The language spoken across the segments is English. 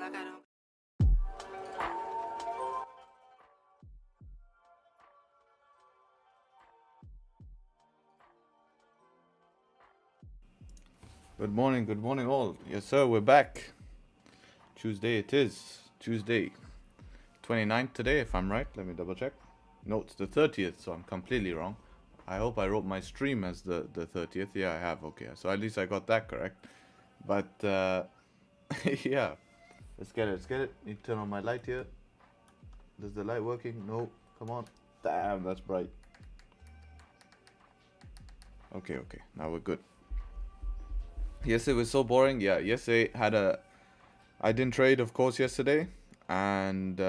I got on. Good morning all. Yes sir, we're back. Tuesday it is. Tuesday. 29th today if I'm right. Let me double check. No, it's the 30th, so I'm completely wrong. I hope I wrote my stream as the 30th. Yeah, I have. Okay, so at least I got that correct. But yeah, let's get it. Let's get it. Need to turn on my light here. Is the light working? No. Come on. Damn, that's bright. Okay. Now we're good. Yesterday was so boring. Yeah, yesterday had a. I didn't trade, of course, yesterday, and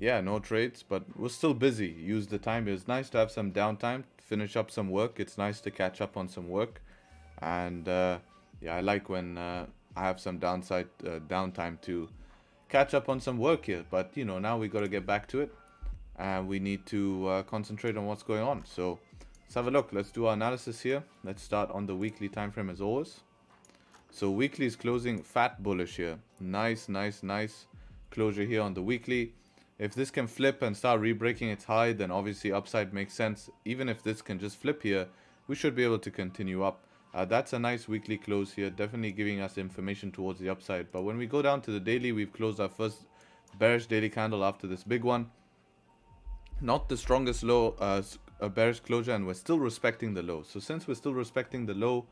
yeah, no trades, but we're still busy. Use the time. It's nice to have some downtime, finish up some work. It's nice to catch up on some work, and yeah, I like when I have some downtime to catch up on some work here. But you know, now we got to get back to it, and we need to concentrate on what's going on. So let's have a look. Let's do our analysis here. Let's start on the weekly time frame as always. So weekly is closing fat bullish here. Nice closure here on the weekly. If this can flip and start re-breaking its high, then obviously upside makes sense. Even if this can just flip here, we should be able to continue up. That's a nice weekly close here, definitely giving us information towards the upside. But when we go down to the daily, we've closed our first bearish daily candle after this big one. Not the strongest low, a bearish closure, and we're still respecting the low. So since we're still respecting the low,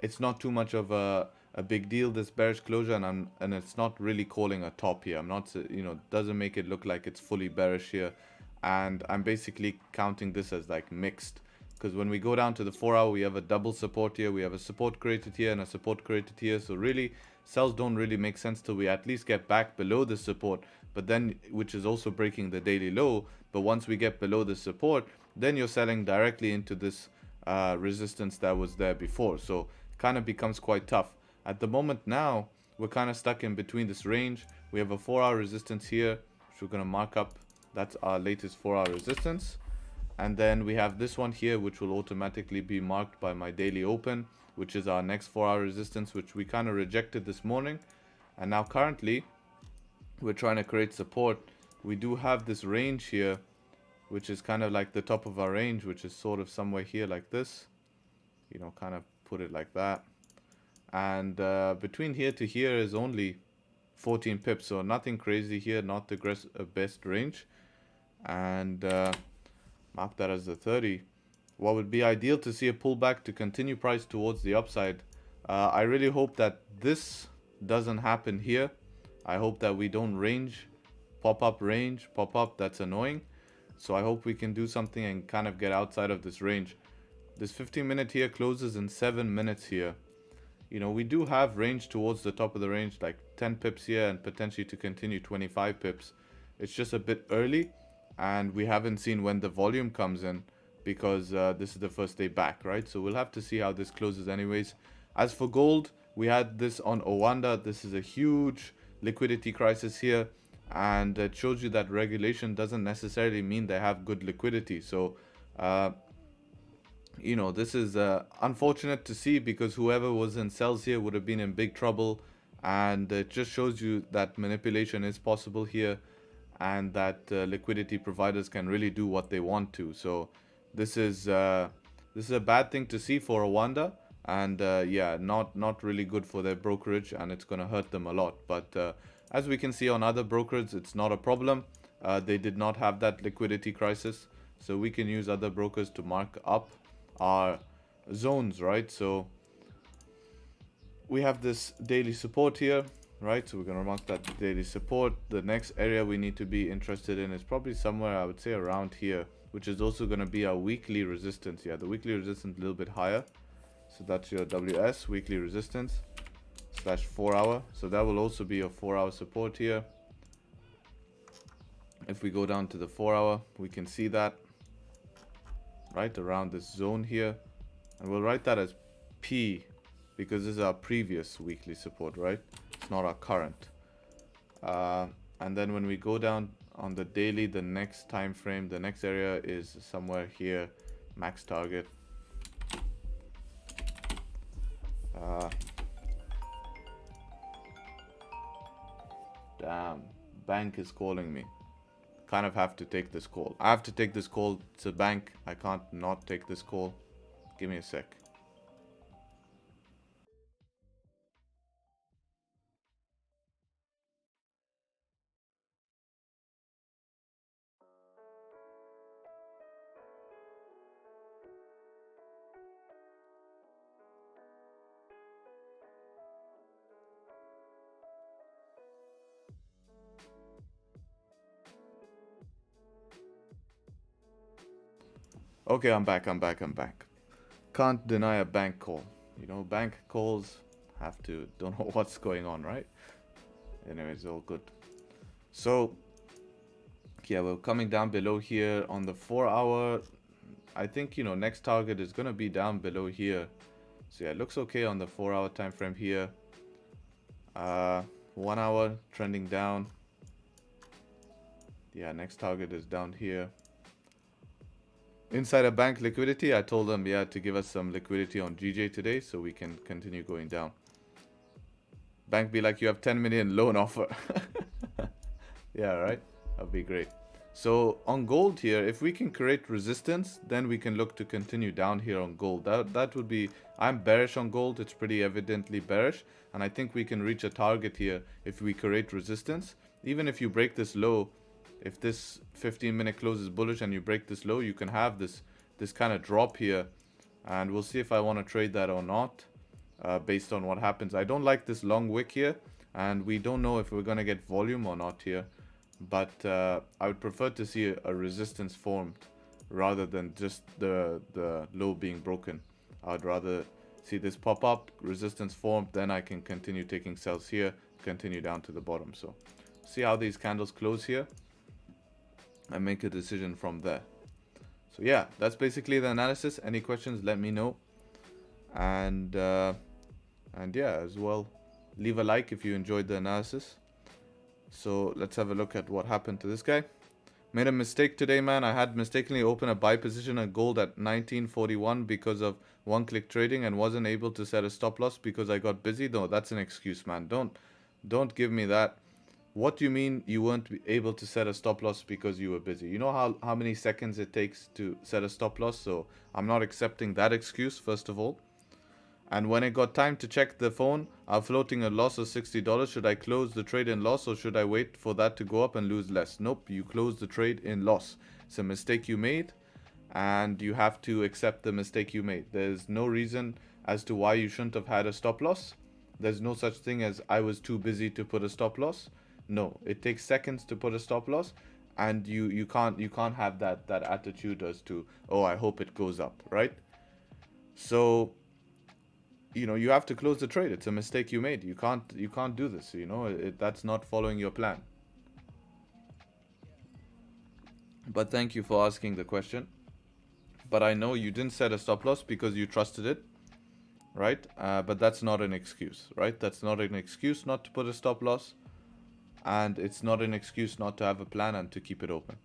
it's not too much of a big deal, this bearish closure, and it's not really calling a top here. I'm not, you know, doesn't make it look like it's fully bearish here, and I'm basically counting this as like mixed, because when we go down to the 4 hour, we have a double support here, we have a support created here and a support created here. So really sells don't really make sense till we at least get back below the support, but then which is also breaking the daily low. But once we get below the support, then you're selling directly into this resistance that was there before. So kind of becomes quite tough. At the moment now, we're kind of stuck in between this range. We have a 4 hour resistance here, which we're going to mark up. That's our latest 4 hour resistance. And then we have this one here, which will automatically be marked by my daily open, which is our next 4 hour resistance, which we kind of rejected this morning. And now currently, we're trying to create support. We do have this range here, which is kind of like the top of our range, which is sort of somewhere here like this. You know, kind of put it like that. And between here to here is only 14 pips, so nothing crazy here, not the best range. And mark that as the 30. What would be ideal to see a pullback to continue price towards the upside. I really hope that this doesn't happen here. I hope that we don't pop up, that's annoying. So I hope we can do something and kind of get outside of this range. This 15-minute here closes in 7 minutes here. You know, we do have range towards the top of the range, like 10 pips here and potentially to continue 25 pips. It's just a bit early, and we haven't seen when the volume comes in, because this is the first day back, right? So we'll have to see how this closes anyways. As for gold, we had this on Owanda. This is a huge liquidity crisis here, and it shows you that regulation doesn't necessarily mean they have good liquidity. So you know, this is unfortunate to see, because whoever was in sells here would have been in big trouble, and it just shows you that manipulation is possible here, and that liquidity providers can really do what they want to. So this is a bad thing to see for Rwanda, and yeah, not really good for their brokerage, and it's going to hurt them a lot. But as we can see on other brokers, it's not a problem. They did not have that liquidity crisis, so we can use other brokers to mark up our zones, right? So we have this daily support here, right? So we're going to mark that daily support. The next area we need to be interested in is probably somewhere, I would say, around here, which is also going to be our weekly resistance. Yeah, the weekly resistance a little bit higher. So that's your WS, weekly resistance, / 4 hour. So that will also be a 4 hour support here. If we go down to the 4 hour, we can see that right around this zone here, and we'll write that as P, because this is our previous weekly support, right? It's not our current. And then when we go down on the daily, the next time frame, the next area is somewhere here, max target. Damn. Bank is calling me. Kind of have to take this call. I have to take this call to bank. I can't not take this call. Give me a sec. Okay, I'm back. Can't deny a bank call. You know, bank calls have to, don't know what's going on, right? Anyways, all good. So, yeah, we're coming down below here on the 4 hour. I think, you know, next target is going to be down below here. So, yeah, it looks okay on the 4 hour time frame here. 1 hour trending down. Yeah, next target is down here. Inside a bank liquidity, I told them, yeah, to give us some liquidity on GJ today so we can continue going down. Bank be like, you have 10 million loan offer. Yeah, right? That'd be great. So on gold here, if we can create resistance, then we can look to continue down here on gold. That would be, I'm bearish on gold. It's pretty evidently bearish. And I think we can reach a target here if we create resistance. Even if you break this low, if this 15-minute close is bullish and you break this low, you can have this kind of drop here. And we'll see if I want to trade that or not based on what happens. I don't like this long wick here. And we don't know if we're going to get volume or not here. But I would prefer to see a resistance formed rather than just the low being broken. I would rather see this pop up, resistance formed, then I can continue taking sells here, continue down to the bottom. So see how these candles close here and make a decision from there. So yeah, that's basically the analysis. Any questions, let me know. And yeah, as well, leave a like if you enjoyed the analysis. So let's have a look at what happened to this guy. Made a mistake today, man. I had mistakenly opened a buy position on gold at 1941 because of one-click trading and wasn't able to set a stop loss because I got busy. No, that's an excuse, man. Don't give me that. What do you mean you weren't able to set a stop loss because you were busy? You know how many seconds it takes to set a stop loss? So I'm not accepting that excuse, first of all. And when it got time to check the phone, I'm floating a loss of $60. Should I close the trade in loss or should I wait for that to go up and lose less? Nope, you close the trade in loss. It's a mistake you made and you have to accept the mistake you made. There's no reason as to why you shouldn't have had a stop loss. There's no such thing as I was too busy to put a stop loss. No, it takes seconds to put a stop loss and you can't have that attitude as to, oh, I hope it goes up, right? So you know, you have to close the trade. It's a mistake you made. You can't do this. You know, that's not following your plan. But thank you for asking the question. But I know you didn't set a stop loss because you trusted it, right? But that's not an excuse, right? That's not an excuse not to put a stop loss. And it's not an excuse not to have a plan and to keep it open.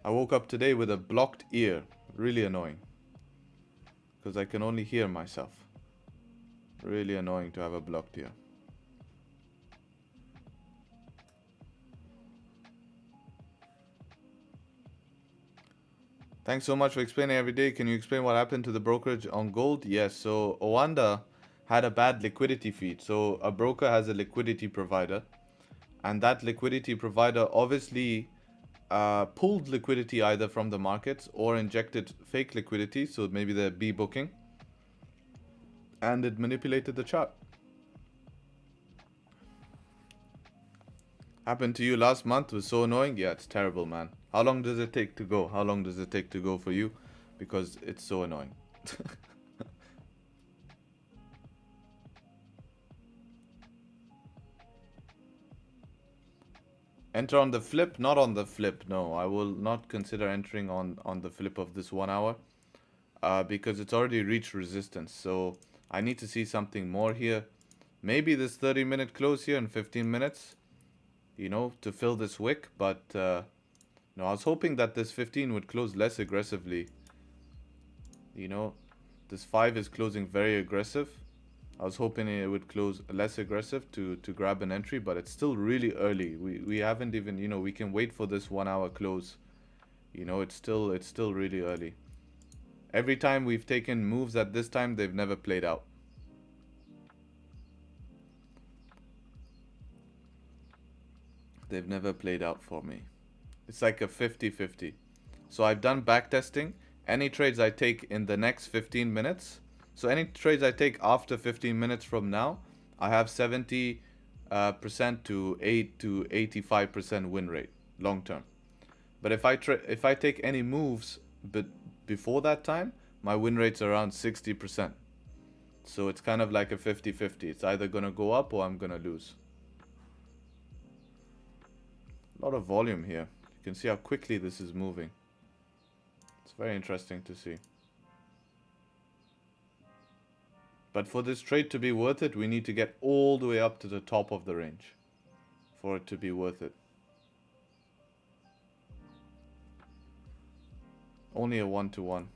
I woke up today with a blocked ear. Really annoying. Because I can only hear myself. Really annoying to have a blocked ear. Thanks so much for explaining every day. Can you explain what happened to the brokerage on gold? Yes, so Oanda had a bad liquidity feed. So a broker has a liquidity provider. And that liquidity provider obviously pulled liquidity either from the markets or injected fake liquidity, so maybe they're B booking, and it manipulated the chart. Happened to you last month, was so annoying. Yeah, it's terrible, man. How long does it take to go? How long does it take to go for you? Because it's so annoying. Enter on the flip? Not on the flip, no. I will not consider entering on the flip of this 1 hour. Because it's already reached resistance. So I need to see something more here. Maybe this 30-minute close here in 15 minutes. You know, to fill this wick. But, no, I was hoping that this 15 would close less aggressively. You know, This 5 is closing very aggressive. I was hoping it would close less aggressive to grab an entry, but it's still really early. We haven't even, you know, we can wait for this 1 hour close. You know, it's still really early. Every time we've taken moves at this time, they've never played out. They've never played out for me. It's like a 50-50. So I've done back testing. Any trades I take in the next 15 minutes, so any trades I take after 15 minutes from now, I have 70% to 8 to 85% win rate long term. But if I take any moves before that time, my win rate's around 60%. So it's kind of like a 50-50. It's either gonna go up or I'm gonna lose. A lot of volume here. You can see how quickly this is moving. It's very interesting to see. But for this trade to be worth it, we need to get all the way up to the top of the range for it to be worth it. Only a 1-to-1.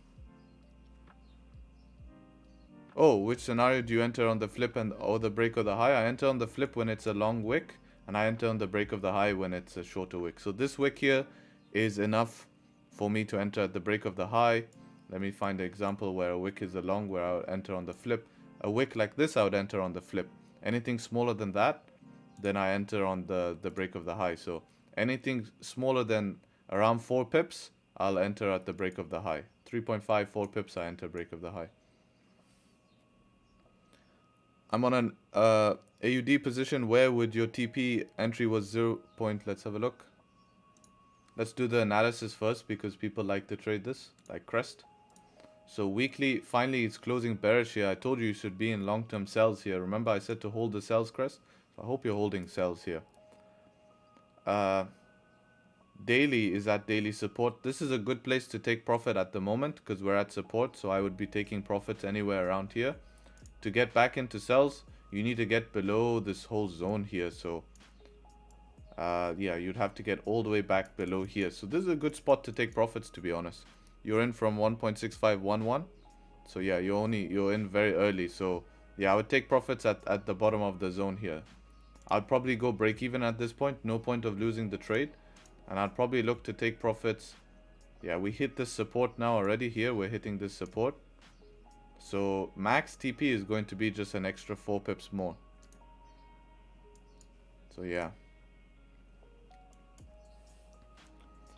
Oh, which scenario do you enter on the flip or the break of the high? I enter on the flip when it's a long wick, and I enter on the break of the high when it's a shorter wick. So this wick here is enough for me to enter at the break of the high. Let me find an example where a wick is a long, where I'll enter on the flip. A wick like this, I would enter on the flip. Anything smaller than that, then I enter on the break of the high. So anything smaller than around 4 pips, I'll enter at the break of the high. 3.5, 4 pips, I enter break of the high. I'm on an AUD position. Where would your TP entry was 0. Let's have a look. Let's do the analysis first because people like to trade this, like Crest. So weekly, finally it's closing bearish here. I told you should be in long-term sells here. Remember I said to hold the sells, Crest? So I hope you're holding sells here. Daily is at daily support. This is a good place to take profit at the moment because we're at support. So I would be taking profits anywhere around here. To get back into sells, you need to get below this whole zone here. So yeah, you'd have to get all the way back below here. So this is a good spot to take profits, to be honest. You're in from 1.6511. So yeah, you're in very early. So yeah, I would take profits at the bottom of the zone here. I'd probably go break even at this point. No point of losing the trade. And I'd probably look to take profits. Yeah, we hit this support now already here. We're hitting this support. So max TP is going to be just an extra 4 pips more. So yeah.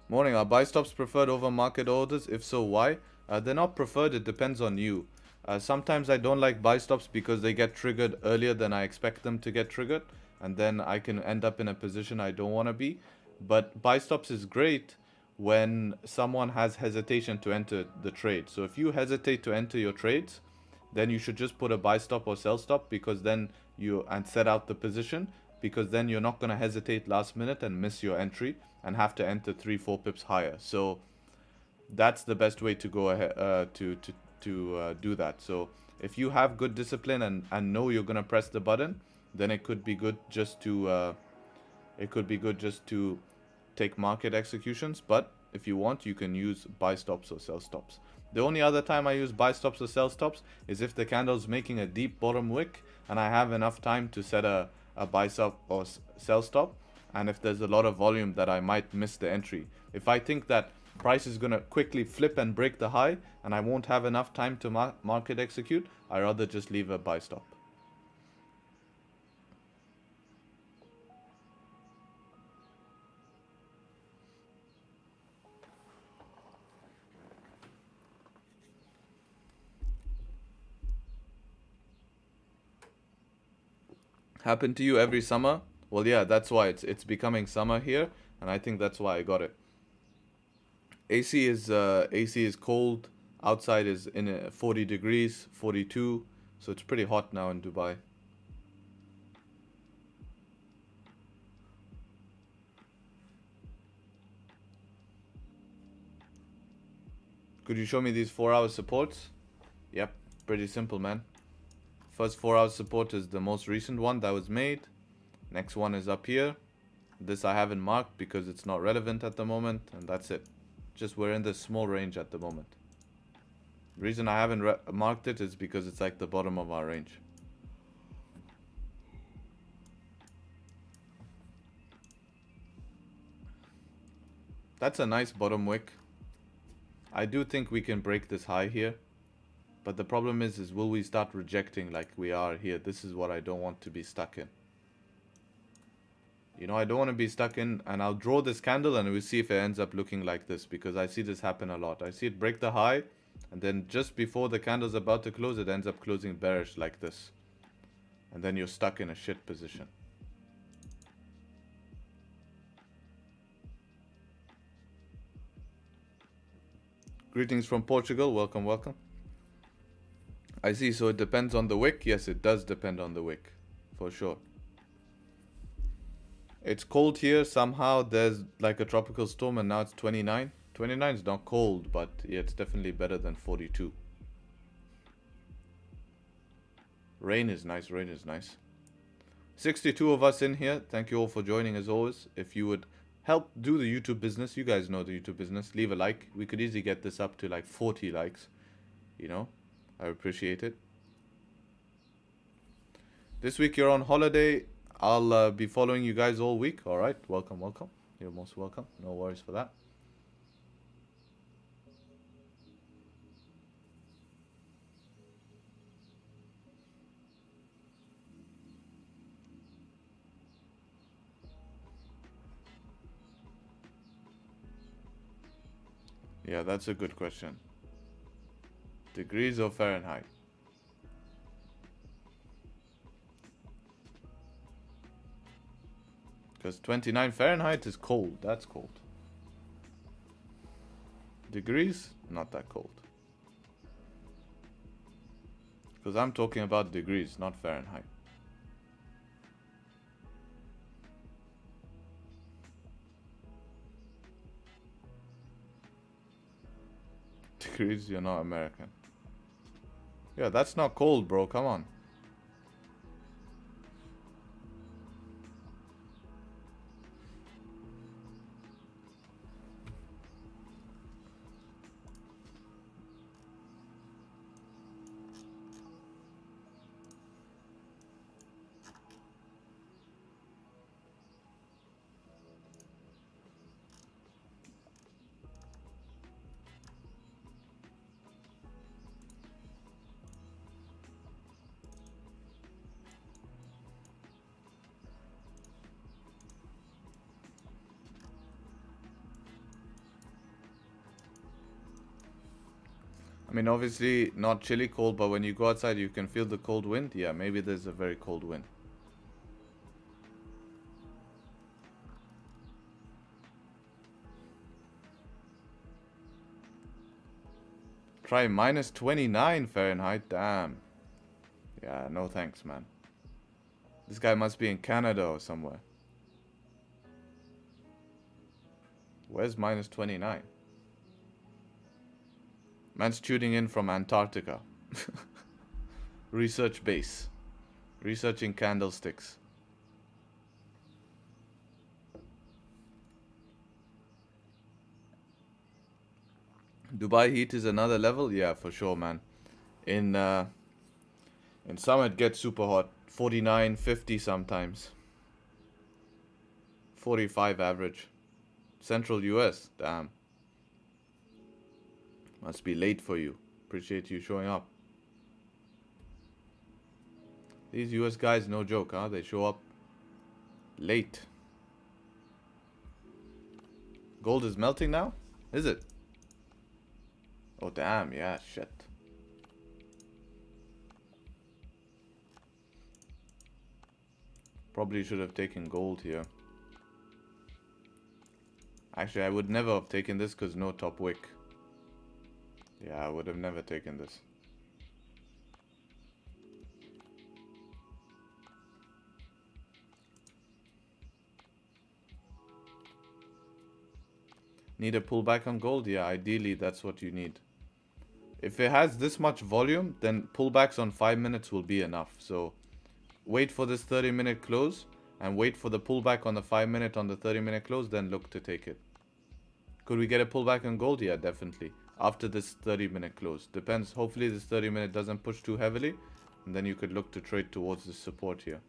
Morning, are buy stops preferred over market orders? If so, why? They're not preferred, it depends on you. Sometimes I don't like buy stops because they get triggered earlier than I expect them to get triggered. And then I can end up in a position I don't want to be. But buy stops is great when someone has hesitation to enter the trade. So if you hesitate to enter your trades, then you should just put a buy stop or sell stop, because then and set out the position, because then you're not going to hesitate last minute and miss your entry and have to enter 3-4 pips higher. So that's the best way to go ahead to do that. So if you have good discipline and know you're going to press the button, then it could be good just to take market executions. But if you want, you can use buy stops or sell stops. The only other time I use buy stops or sell stops is if the candle's making a deep bottom wick and I have enough time to set a buy stop or sell stop, and if there's a lot of volume that I might miss the entry. If I think that price is going to quickly flip and break the high and I won't have enough time to market execute, I rather just leave a buy stop. Happen to you every summer? Well, yeah, that's why it's becoming summer here, and I think that's why I got it. AC is cold. Outside is in 40 degrees, 42, so it's pretty hot now in Dubai. Could you show me these 4-hour supports? Yep, pretty simple, man. First 4-hour support is the most recent one that was made. Next one is up here. This I haven't marked because it's not relevant at the moment, and that's it. Just we're in this small range at the moment. Reason I haven't marked it is because it's like the bottom of our range. That's a nice bottom wick. I do think we can break this high here. But the problem is will we start rejecting like we are here? This is what I don't want to be stuck in. You know, I don't want to be stuck in, and I'll draw this candle and we'll see if it ends up looking like this, because I see this happen a lot. I see it break the high, and then just before the candle's about to close, it ends up closing bearish like this. And then you're stuck in a shit position. Greetings from Portugal. Welcome, welcome. I see, so it depends on the wick. Yes, it does depend on the wick, for sure. It's cold here. Somehow there's like a tropical storm and now it's 29. 29 is not cold, but yeah, it's definitely better than 42. Rain is nice, rain is nice. 62 of us in here. Thank you all for joining as always. If you would help do the YouTube business, you guys know the YouTube business, leave a like. We could easily get this up to like 40 likes, you know. I appreciate it. This week you're on holiday. I'll be following you guys all week. All right. Welcome, welcome. You're most welcome. No worries for that. Yeah, that's a good question. Degrees or Fahrenheit? Because 29 Fahrenheit is cold. That's cold. Degrees? Not that cold. Because I'm talking about degrees, not Fahrenheit. Degrees, you're not American. Yeah, that's not cold, bro. Come on. I mean, obviously not chilly cold, but when you go outside, you can feel the cold wind. Yeah, maybe there's a very cold wind. Try minus 29 Fahrenheit. Damn. Yeah, no thanks, man. This guy must be in Canada or somewhere. Where's minus 29? Man's tuning in from Antarctica. Research base. Researching candlesticks. Dubai heat is another level? Yeah, for sure, man. In summer it gets super hot. 49, 50 sometimes. 45 average. Central US, damn. Must be late for you. Appreciate you showing up. These US guys, no joke, huh? They show up late. Gold is melting now? Is it? Oh, damn. Yeah, shit. Probably should have taken gold here. Actually, I would never have taken this because no top wick. Yeah, I would have never taken this. Need a pullback on gold? Yeah, ideally that's what you need. If it has this much volume, then pullbacks on 5 minutes will be enough. So wait for this 30-minute close and wait for the pullback on the 5-minute on the 30-minute close, then look to take it. Could we get a pullback on gold? Yeah, definitely. after this 30-minute close. Depends. Hopefully this 30-minute doesn't push too heavily. And then you could look to trade towards the support here.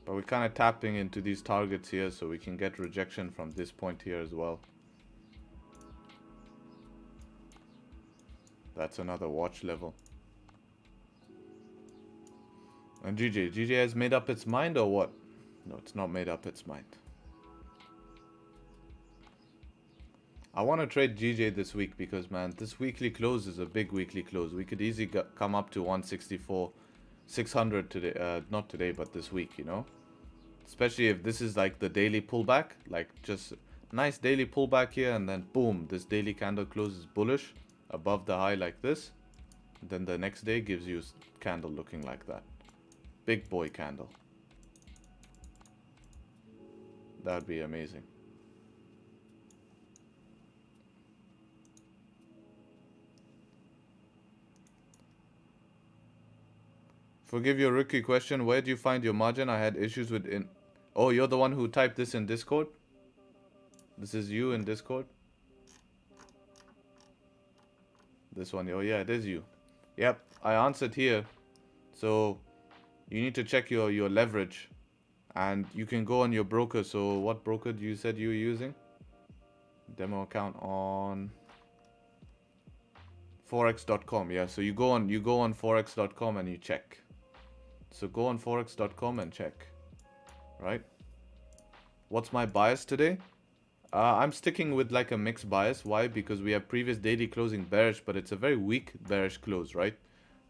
But we're kind of tapping into these targets here, so we can get rejection from this point here as well. That's another watch level. And GJ has made up its mind or what? No, it's not made up its mind. I want to trade GJ this week because, man, this weekly close is a big weekly close. We could easily come up to 164, 600 today. Not today, but this week, you know. Especially if this is like the daily pullback. Like just nice daily pullback here, and then boom, this daily candle closes bullish above the high like this. Then the next day gives you a candle looking like that. Big boy candle. That would be amazing. Forgive your rookie question. Where do you find your margin? I had issues with Oh, you're the one who typed this in Discord? This is you in Discord? This one. Oh, yeah, it is you. Yep, I answered here. So you need to check your leverage. And you can go on your broker. So what broker you said you were using? Demo account on Forex.com. Yeah, so you go on Forex.com and you check. So go on Forex.com and check. Right? What's my bias today? I'm sticking with like a mixed bias. Why? Because we have previous daily closing bearish, but it's a very weak bearish close, right?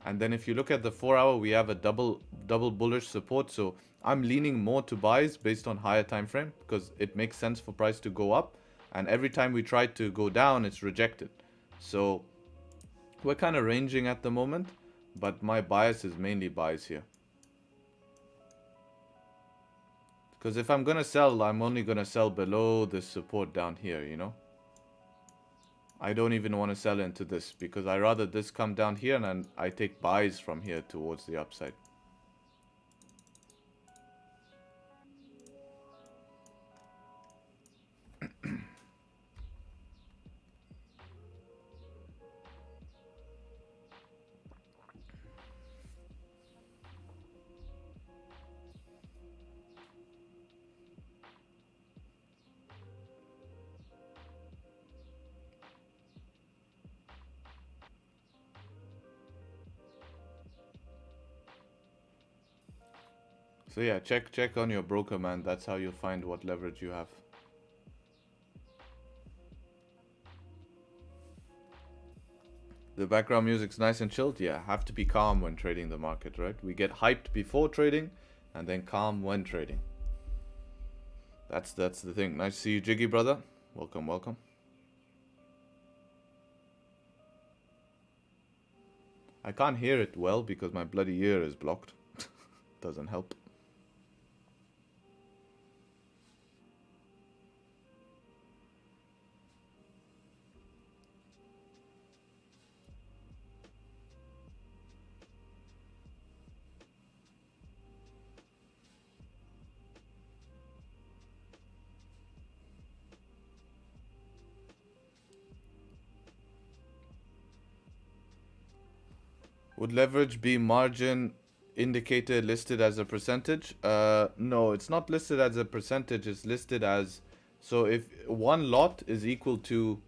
And then if you look at the 4 hour, we have a double bullish support. So I'm leaning more to buys based on higher time frame because it makes sense for price to go up. And every time we try to go down, it's rejected. So we're kind of ranging at the moment, but my bias is mainly buys here. Because if I'm going to sell, I'm only going to sell below the support down here, you know. I don't even want to sell into this because I rather this come down here and then I take buys from here towards the upside. So yeah, check on your broker, man. That's how you'll find what leverage you have. The background music's nice and chilled. Yeah, have to be calm when trading the market, right? We get hyped before trading and then calm when trading. That's the thing. Nice to see you, Jiggy brother. Welcome, welcome. I can't hear it well because my bloody ear is blocked. Doesn't help. Would leverage be margin indicator listed as a percentage? No, it's not listed as a percentage. It's listed as, so if one lot is equal to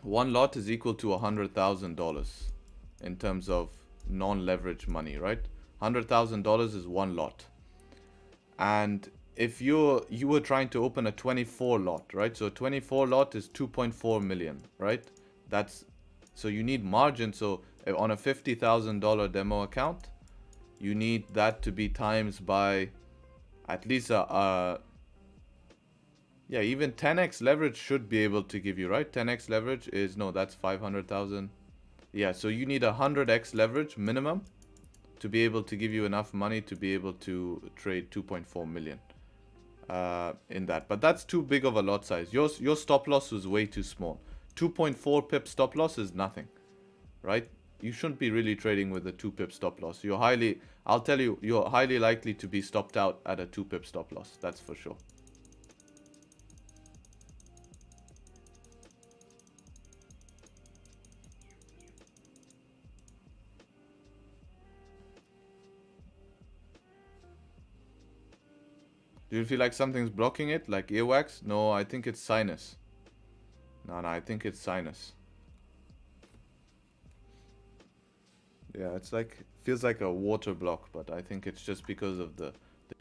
$100,000 in terms of non-leverage money, right? $100,000 is one lot. And if you were trying to open a 24 lot, right? So a 24 lot is 2.4 million, right? So you need margin. So on a $50,000 demo account, you need that to be times by at least yeah, even 10x leverage should be able to give you, right? 10x leverage is, no, that's 500,000. Yeah, so you need 100x leverage minimum to be able to give you enough money to be able to trade 2.4 million in that. But that's too big of a lot size. Your stop loss was way too small. 2.4 pip stop loss is nothing, right? You shouldn't be really trading with a 2 pip stop loss. I'll tell you, you're highly likely to be stopped out at a 2 pip stop loss. That's for sure. Do you feel like something's blocking it, like earwax? No, I think it's sinus. No, I think it's sinus. Yeah, it's like, feels like a water block, but I think it's just because of the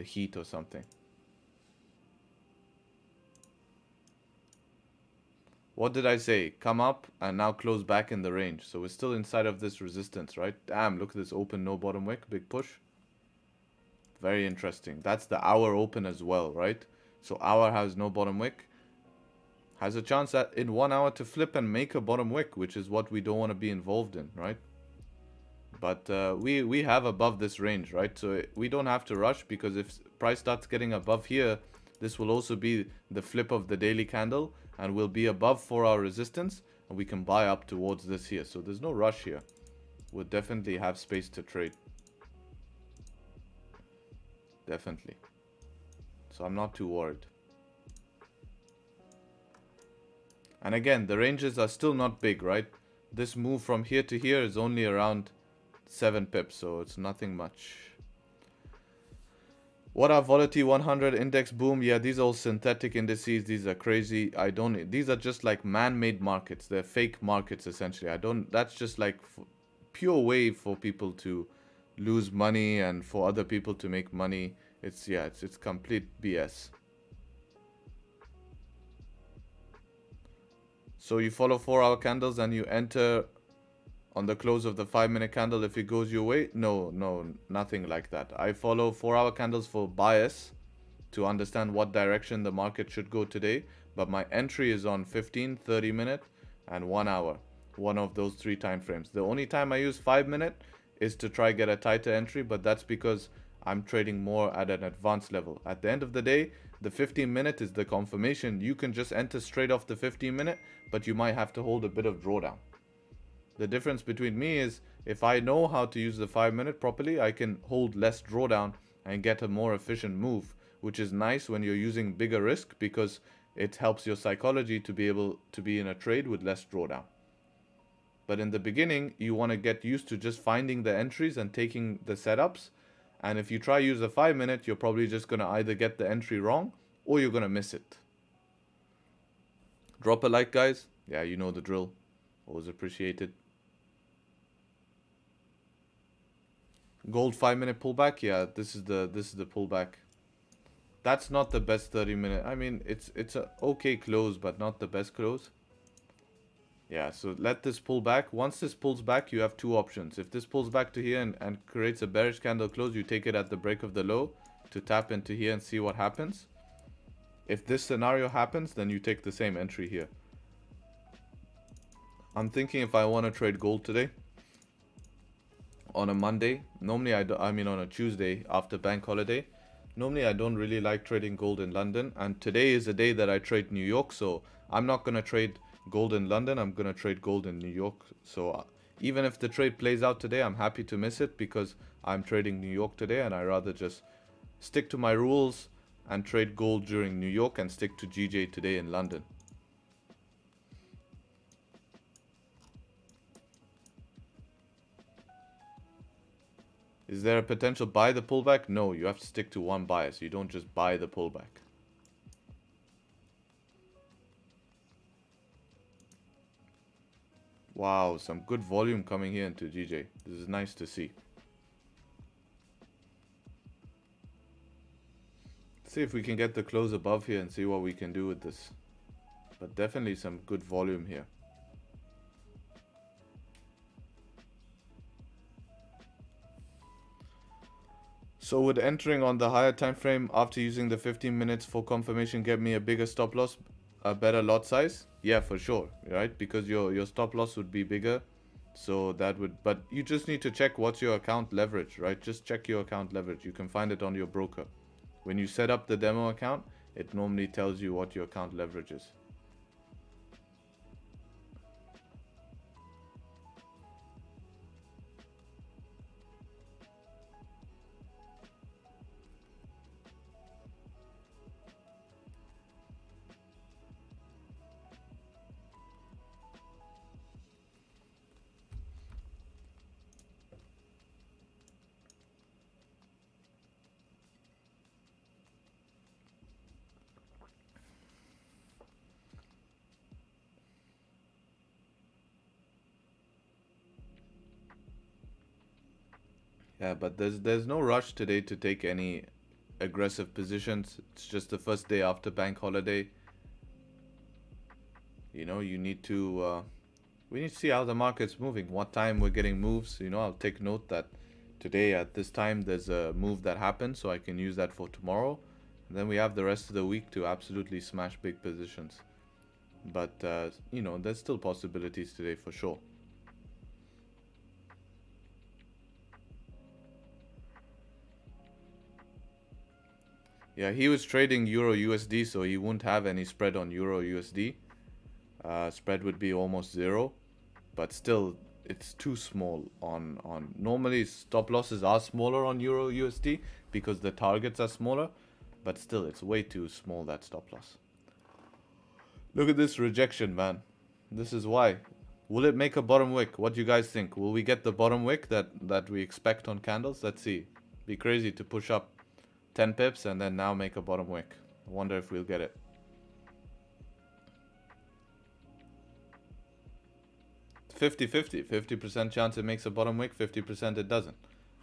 heat or something. What did I say? Come up and now close back in the range. So we're still inside of this resistance, right? Damn, look at this open, no bottom wick, big push. Very interesting. That's the hour open as well, right? So hour has no bottom wick. Has a chance that in 1 hour to flip and make a bottom wick, which is what we don't want to be involved in, right? But we have above this range, right? So we don't have to rush, because if price starts getting above here, this will also be the flip of the daily candle and will be above 4-hour resistance, and we can buy up towards this here. So there's no rush here. We'll definitely have space to trade. Definitely. So I'm not too worried. And again, the ranges are still not big, right? This move from here to here is only around 7 pips, so it's nothing much. What are Volatility 100 index boom? Yeah, these are all synthetic indices. These are crazy. These are just like man-made markets. They're fake markets essentially. That's just like pure way for people to lose money and for other people to make money. It's complete BS. So you follow 4-hour candles and you enter on the close of the 5-minute candle if it goes your way? No, nothing like that. I follow 4-hour candles for bias to understand what direction the market should go today. But my entry is on 15, 30 minute and 1 hour. One of those 3 time frames. The only time I use 5-minute is to try get a tighter entry, but that's because I'm trading more at an advanced level. At the end of the day, the 15-minute is the confirmation. You can just enter straight off the 15-minute, but you might have to hold a bit of drawdown. The difference between me is if I know how to use the 5-minute properly, I can hold less drawdown and get a more efficient move, which is nice when you're using bigger risk because it helps your psychology to be able to be in a trade with less drawdown. But in the beginning, you want to get used to just finding the entries and taking the setups. And if you try use a 5-minute, you're probably just going to either get the entry wrong or you're going to miss it. Drop a like, guys. Yeah, you know the drill. Always appreciated. Gold 5-minute pullback. Yeah, this is the pullback. That's not the best 30-minute. I mean, it's a okay close, but not the best close. Yeah, so let this pull back. Once this pulls back, you have 2 options. If this pulls back to here and creates a bearish candle close, you take it at the break of the low to tap into here and see what happens. If this scenario happens, then you take the same entry here. I'm thinking if I want to trade gold today on a Monday. Normally I mean on a Tuesday after bank holiday. Normally I don't really like trading gold in London, and today is a day that I trade New York, so I'm not going to trade gold in London. I'm going to trade gold in New York. So even if the trade plays out today, I'm happy to miss it because I'm trading New York today, and I rather just stick to my rules and trade gold during New York and stick to GJ today in London. Is there a potential buy the pullback? No, you have to stick to one bias. You don't just buy the pullback. Wow, some good volume coming here into GJ. This is nice to see. See if we can get the close above here and see what we can do with this. But definitely some good volume here. So would entering on the higher time frame after using the 15 minutes for confirmation get me a bigger stop loss, a better lot size? Yeah, for sure, right? Because your stop loss would be bigger. So that would, but you just need to check what's your account leverage, right? Just check your account leverage. You can find it on your broker. When you set up the demo account, it normally tells you what your account leverage is. Yeah, but there's no rush today to take any aggressive positions. It's just the first day after bank holiday. You know, you need to we need to see how the market's moving, what time we're getting moves. You know, I'll take note that today at this time there's a move that happened, so I can use that for tomorrow. And then we have the rest of the week to absolutely smash big positions. But you know, there's still possibilities today for sure. Yeah, he was trading Euro USD, so he won't have any spread on Euro USD. Spread would be almost zero, but still, it's too small on. Normally, stop losses are smaller on Euro USD because the targets are smaller, but still, it's way too small, that stop loss. Look at this rejection, man. This is why. Will it make a bottom wick? What do you guys think? Will we get the bottom wick that we expect on candles? Let's see. Be crazy to push up 10 pips and then now make a bottom wick. I wonder if we'll get it. 50-50. 50% chance it makes a bottom wick, 50% it doesn't.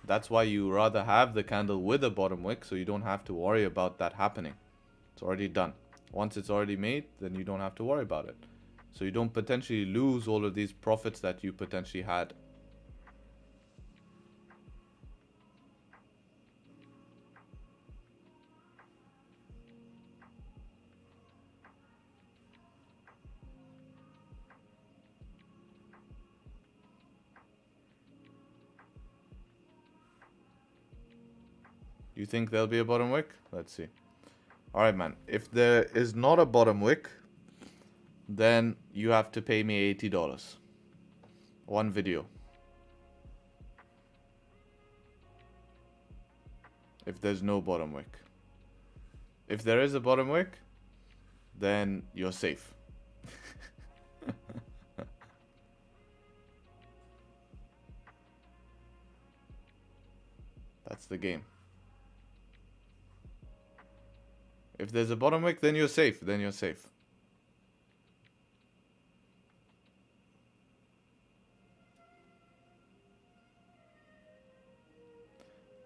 That's why you rather have the candle with a bottom wick, so you don't have to worry about that happening. It's already done. Once it's already made, then you don't have to worry about it. So you don't potentially lose all of these profits that you potentially had. You think there'll be a bottom wick? Let's see. Alright, man. If there is not a bottom wick, then you have to pay me $80. One video. If there's no bottom wick. If there is a bottom wick, then you're safe. That's the game. If there's a bottom wick, then you're safe. Then you're safe.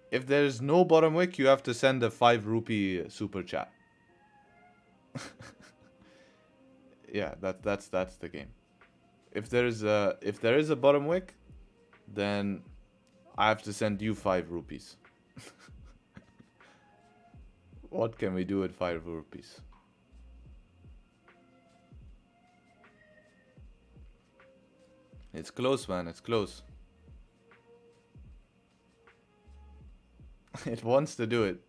If there's no bottom wick, you have to send a 5 rupee super chat. Yeah, that's the game. If there is a bottom wick, then I have to send you 5 rupees. What can we do with 5 rupees? It's close, man. It's close. It wants to do it.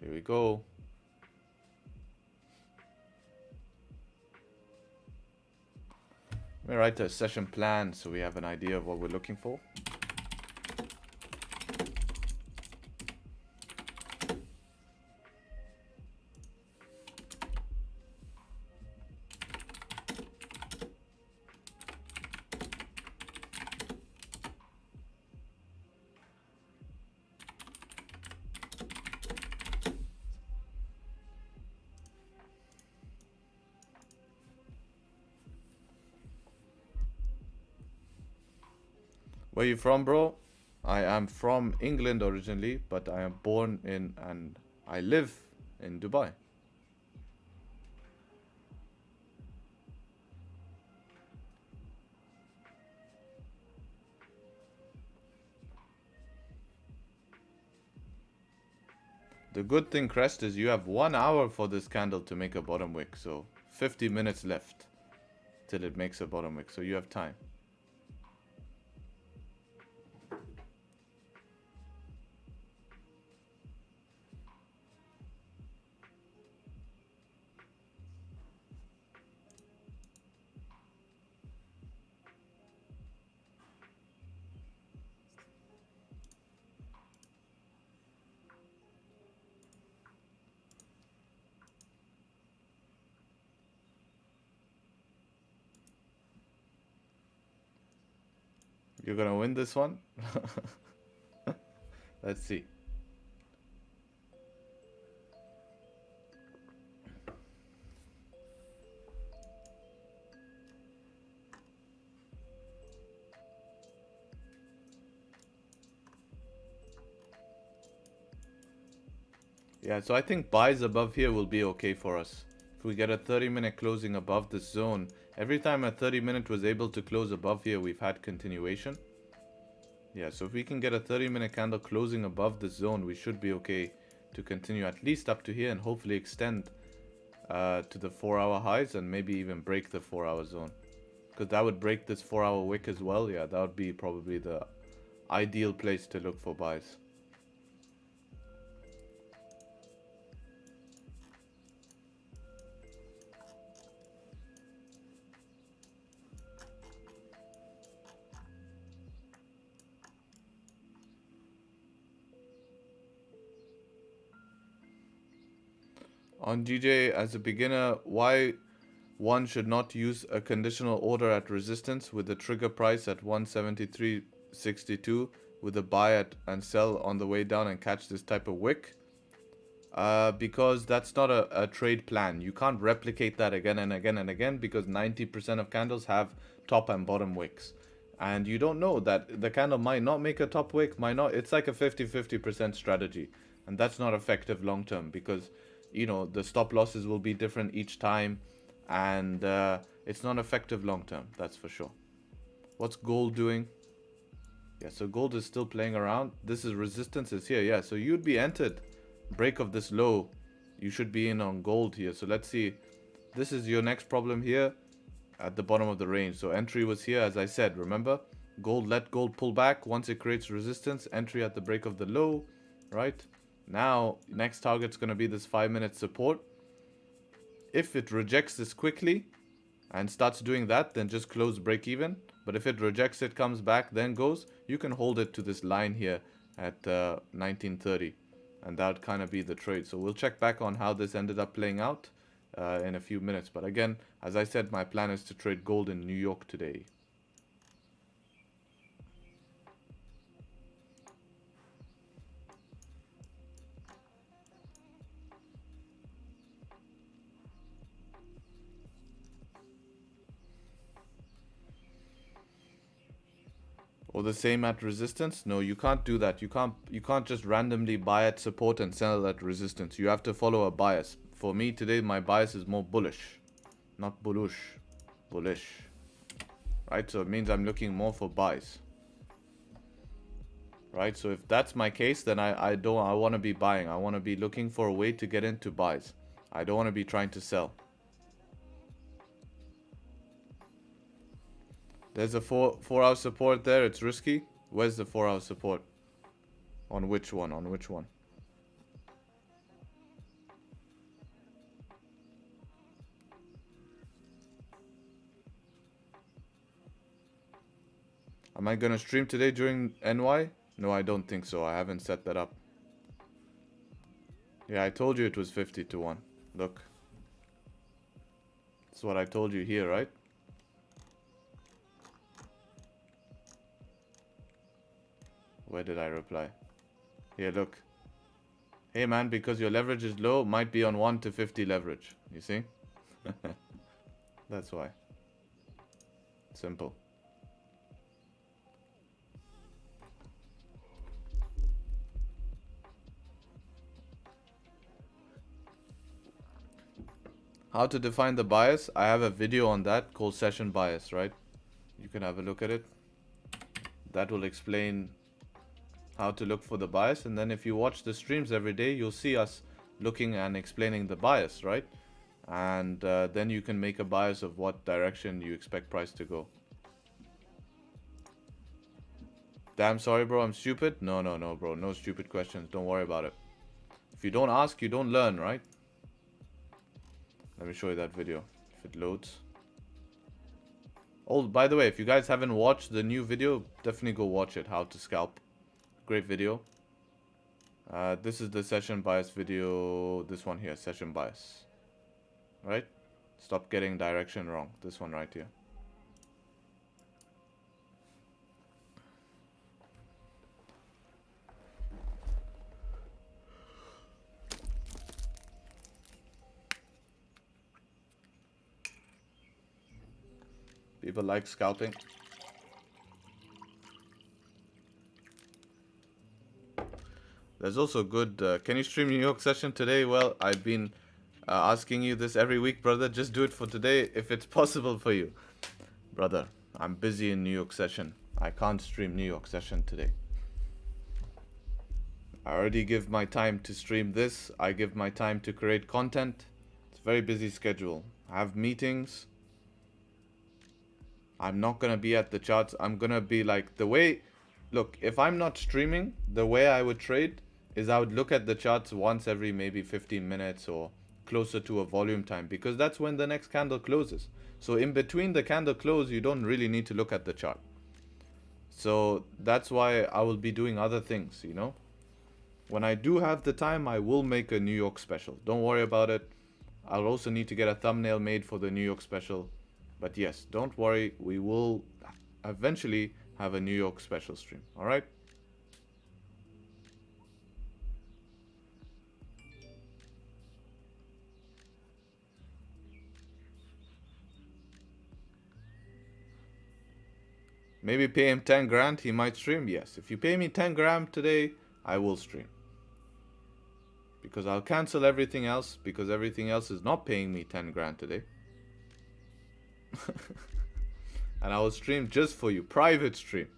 Here we go. Let me write a session plan so we have an idea of what we're looking for. Where you from, bro? I am from England originally, but I am born in and I live in Dubai. The good thing, Crest, is you have 1 hour for this candle to make a bottom wick. So 50 minutes left till it makes a bottom wick. So you have time. You're gonna win this one? Let's see. Yeah, so I think buys above here will be okay for us. If we get a 30-minute closing above this zone, every time a 30-minute was able to close above here, we've had continuation. Yeah, so if we can get a 30-minute candle closing above this zone, we should be okay to continue at least up to here and hopefully extend to the 4-hour highs and maybe even break the 4-hour zone. Because that would break this 4-hour wick as well. Yeah, that would be probably the ideal place to look for buys. On GJ, as a beginner, why one should not use a conditional order at resistance with the trigger price at 173.62 with a buy at and sell on the way down and catch this type of wick? Because that's not a trade plan. You can't replicate that again and again and again because 90% of candles have top and bottom wicks. And you don't know that the candle might not make a top wick, might not. It's like a 50-50% strategy. And that's not effective long term because, you know, the stop losses will be different each time. And it's not effective long term, that's for sure. What's gold doing? Yeah, so gold is still playing around. This is resistance is here. Yeah, so you'd be entered. Break of this low, you should be in on gold here. So let's see. This is your next problem here at the bottom of the range. So entry was here, as I said, remember? Gold, let gold pull back. Once it creates resistance, entry at the break of the low, right? Now, next target's going to be this 5-minute support. If it rejects this quickly and starts doing that, then just close break even. But if it rejects it, comes back, then goes, you can hold it to this line here at 1930. And that would kind of be the trade. So we'll check back on how this ended up playing out in a few minutes. But again, as I said, my plan is to trade gold in New York today. Or the same at resistance? No, you can't do that. You can't just randomly buy at support and sell at resistance. You have to follow a bias. For me today, my bias is more bullish, not bullish, bullish. Right? So it means I'm looking more for buys. Right? So if that's my case, then I want to be buying. I want to be looking for a way to get into buys. I don't want to be trying to sell. There's a 4-hour support there. It's risky. Where's the 4-hour support? On which one? On which one? Am I gonna stream today during NY? No, I don't think so. I haven't set that up. Yeah, I told you it was 50 to 1. Look. That's what I told you here, right? Where did I reply? Here, look. Hey man, because your leverage is low, might be on 1 to 50 leverage. You see? That's why. Simple. How to define the bias? I have a video on that called session bias, right? You can have a look at it. That will explain how to look for the bias, and then if you watch the streams every day, you'll see us looking and explaining the bias, right? And then you can make a bias of what direction you expect price to go. Damn sorry bro, I'm stupid. No bro, no stupid questions, don't worry about it. If you don't ask, you don't learn, right? Let me show you that video if it loads. Oh, by the way, if you guys haven't watched the new video, definitely go watch it, how to scalp. Great video. This is the session bias video. This one here, session bias. Right? Stop getting direction wrong. This one right here. People like scalping. There's also good... can you stream New York session today? Well, I've been asking you this every week, brother. Just do it for today if it's possible for you. Brother, I'm busy in New York session. I can't stream New York session today. I already give my time to stream this. I give my time to create content. It's a very busy schedule. I have meetings. I'm not going to be at the charts. I'm going to be like the way... Look, if I'm not streaming, the way I would trade is I would look at the charts once every maybe 15 minutes or closer to a volume time, because that's when the next candle closes. So in between the candle close, you don't really need to look at the chart. So that's why I will be doing other things, you know. When I do have the time, I will make a New York special. Don't worry about it. I'll also need to get a thumbnail made for the New York special. But yes, don't worry. We will eventually have a New York special stream. All right? Maybe pay him 10 grand, he might stream. Yes, if you pay me 10 grand today, I will stream. Because I'll cancel everything else, because everything else is not paying me 10 grand today. And I will stream just for you, private stream.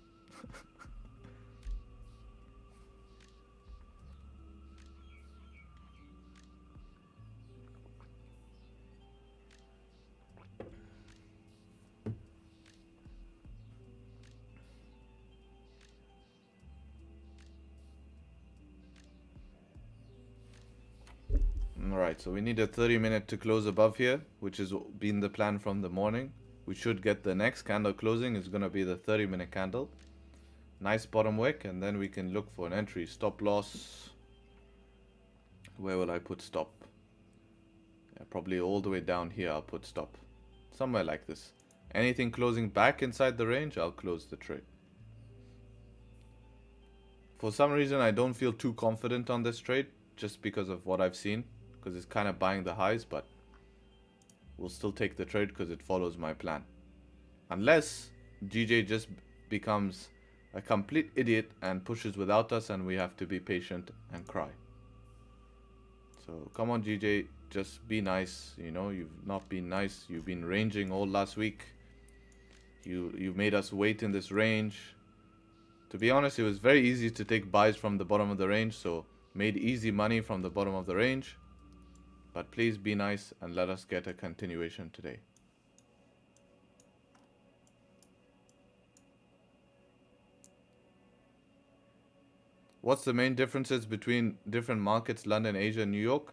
Alright, so we need a 30-minute to close above here, which has been the plan from the morning. We should get the next candle closing is going to be the 30-minute candle. Nice bottom wick, and then we can look for an entry. Stop loss. Where will I put stop? Yeah, probably all the way down here I'll put stop. Somewhere like this. Anything closing back inside the range, I'll close the trade. For some reason, I don't feel too confident on this trade, just because of what I've seen. Because it's kind of buying the highs, but we'll still take the trade because it follows my plan. Unless GJ just becomes a complete idiot and pushes without us and we have to be patient and cry. So come on GJ, just be nice. You know, you've not been nice. You've been ranging all last week. You made us wait in this range. To be honest, it was very easy to take buys from the bottom of the range, so made easy money from the bottom of the range. But please be nice and let us get a continuation today. What's the main differences between different markets, London, Asia, New York?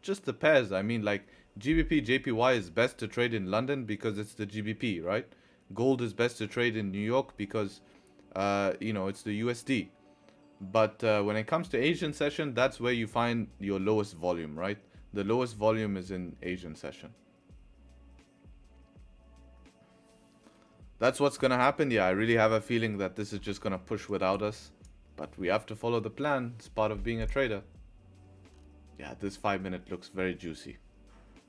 Just the pairs. I mean, like Gbpjpy is best to trade in London because it's the GBP, right? Gold is best to trade in New York because, you know, it's the USD. But when it comes to Asian session, that's where you find your lowest volume, right? The lowest volume is in Asian session. That's what's going to happen. Yeah, I really have a feeling that this is just going to push without us. But we have to follow the plan. It's part of being a trader. Yeah, this 5-minute looks very juicy.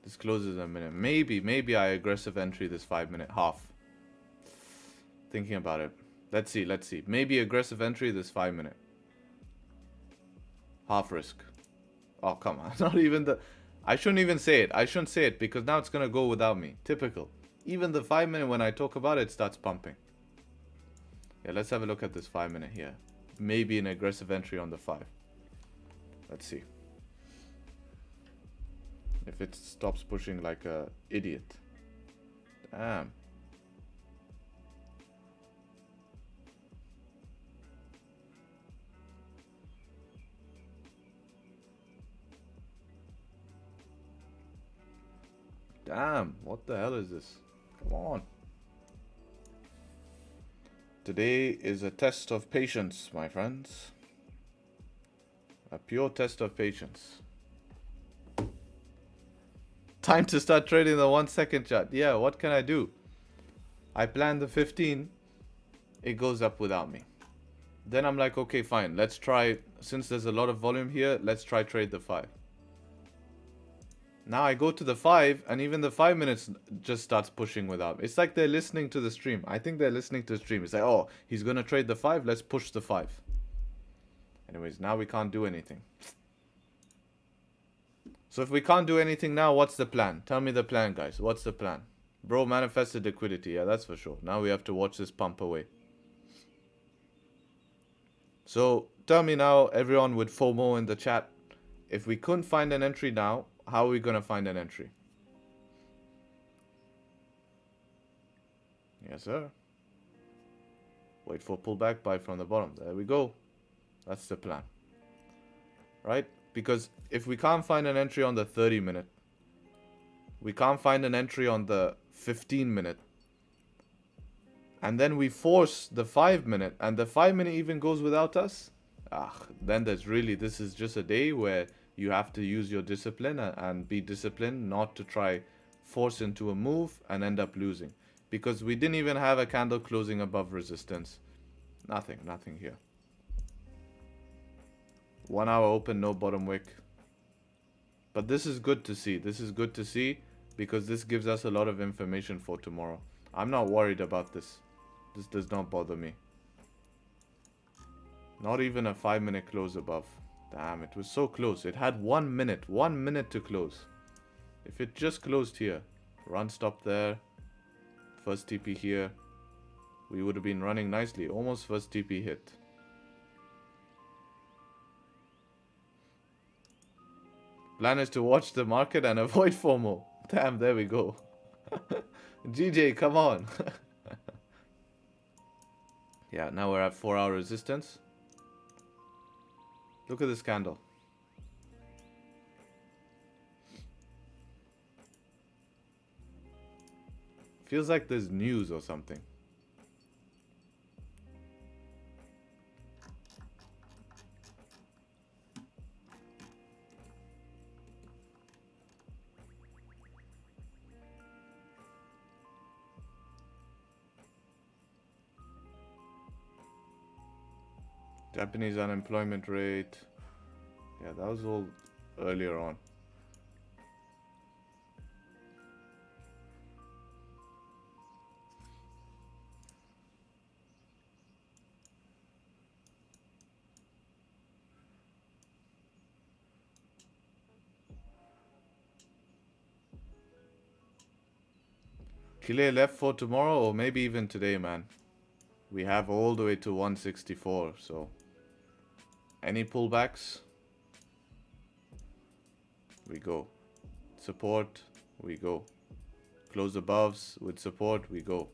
This closes in a minute. Maybe I aggressive entry this 5-minute half. Thinking about it. Let's see. Maybe aggressive entry this 5-minute. Half risk. Oh, come on. Not even the... I shouldn't even say it. I shouldn't say it because now it's going to go without me. Typical. Even the 5-minute, when I talk about it, starts pumping. Yeah, let's have a look at this 5-minute here. Maybe an aggressive entry on the 5. Let's see. If it stops pushing like a idiot. Damn. Damn, what the hell is this? Come on. Today is a test of patience, my friends. A pure test of patience. Time to start trading the 1-second chart. Yeah, what can I do? I planned the 15. It goes up without me. Then I'm like, okay, fine. Let's try, since there's a lot of volume here, let's try trade the 5. Now I go to the 5, and even the 5 minutes just starts pushing without me. It's like they're listening to the stream. I think they're listening to the stream. It's like, oh, he's going to trade the 5. Let's push the 5. Anyways, now we can't do anything. So if we can't do anything now, what's the plan? Tell me the plan, guys. What's the plan? Bro, manifested liquidity. Yeah, that's for sure. Now we have to watch this pump away. So tell me now, everyone with FOMO in the chat, if we couldn't find an entry now, how are we going to find an entry? Yes, sir. Wait for pullback, buy from the bottom. There we go. That's the plan. Right? Because if we can't find an entry on the 30-minute, we can't find an entry on the 15-minute, and then we force the 5-minute, and the 5-minute even goes without us, then there's really, this is just a day where you have to use your discipline and be disciplined not to try force into a move and end up losing. Because we didn't even have a candle closing above resistance. Nothing here. 1 hour open, no bottom wick. But this is good to see. This is good to see because this gives us a lot of information for tomorrow. I'm not worried about this. This does not bother me. Not even a 5-minute close above. Damn, it was so close. It had 1 minute. 1 minute to close. If it just closed here, run stop there, first TP here, we would have been running nicely. Almost first TP hit. Plan is to watch the market and avoid FOMO. Damn, there we go. GJ, come on. Yeah, now we're at 4-hour resistance. Look at this candle. Feels like there's news or something. Japanese unemployment rate. Yeah, that was all earlier on. Chile left for tomorrow or maybe even today, man. We have all the way to 164, so any pullbacks, we go. Support, we go. Close aboves with support, we go.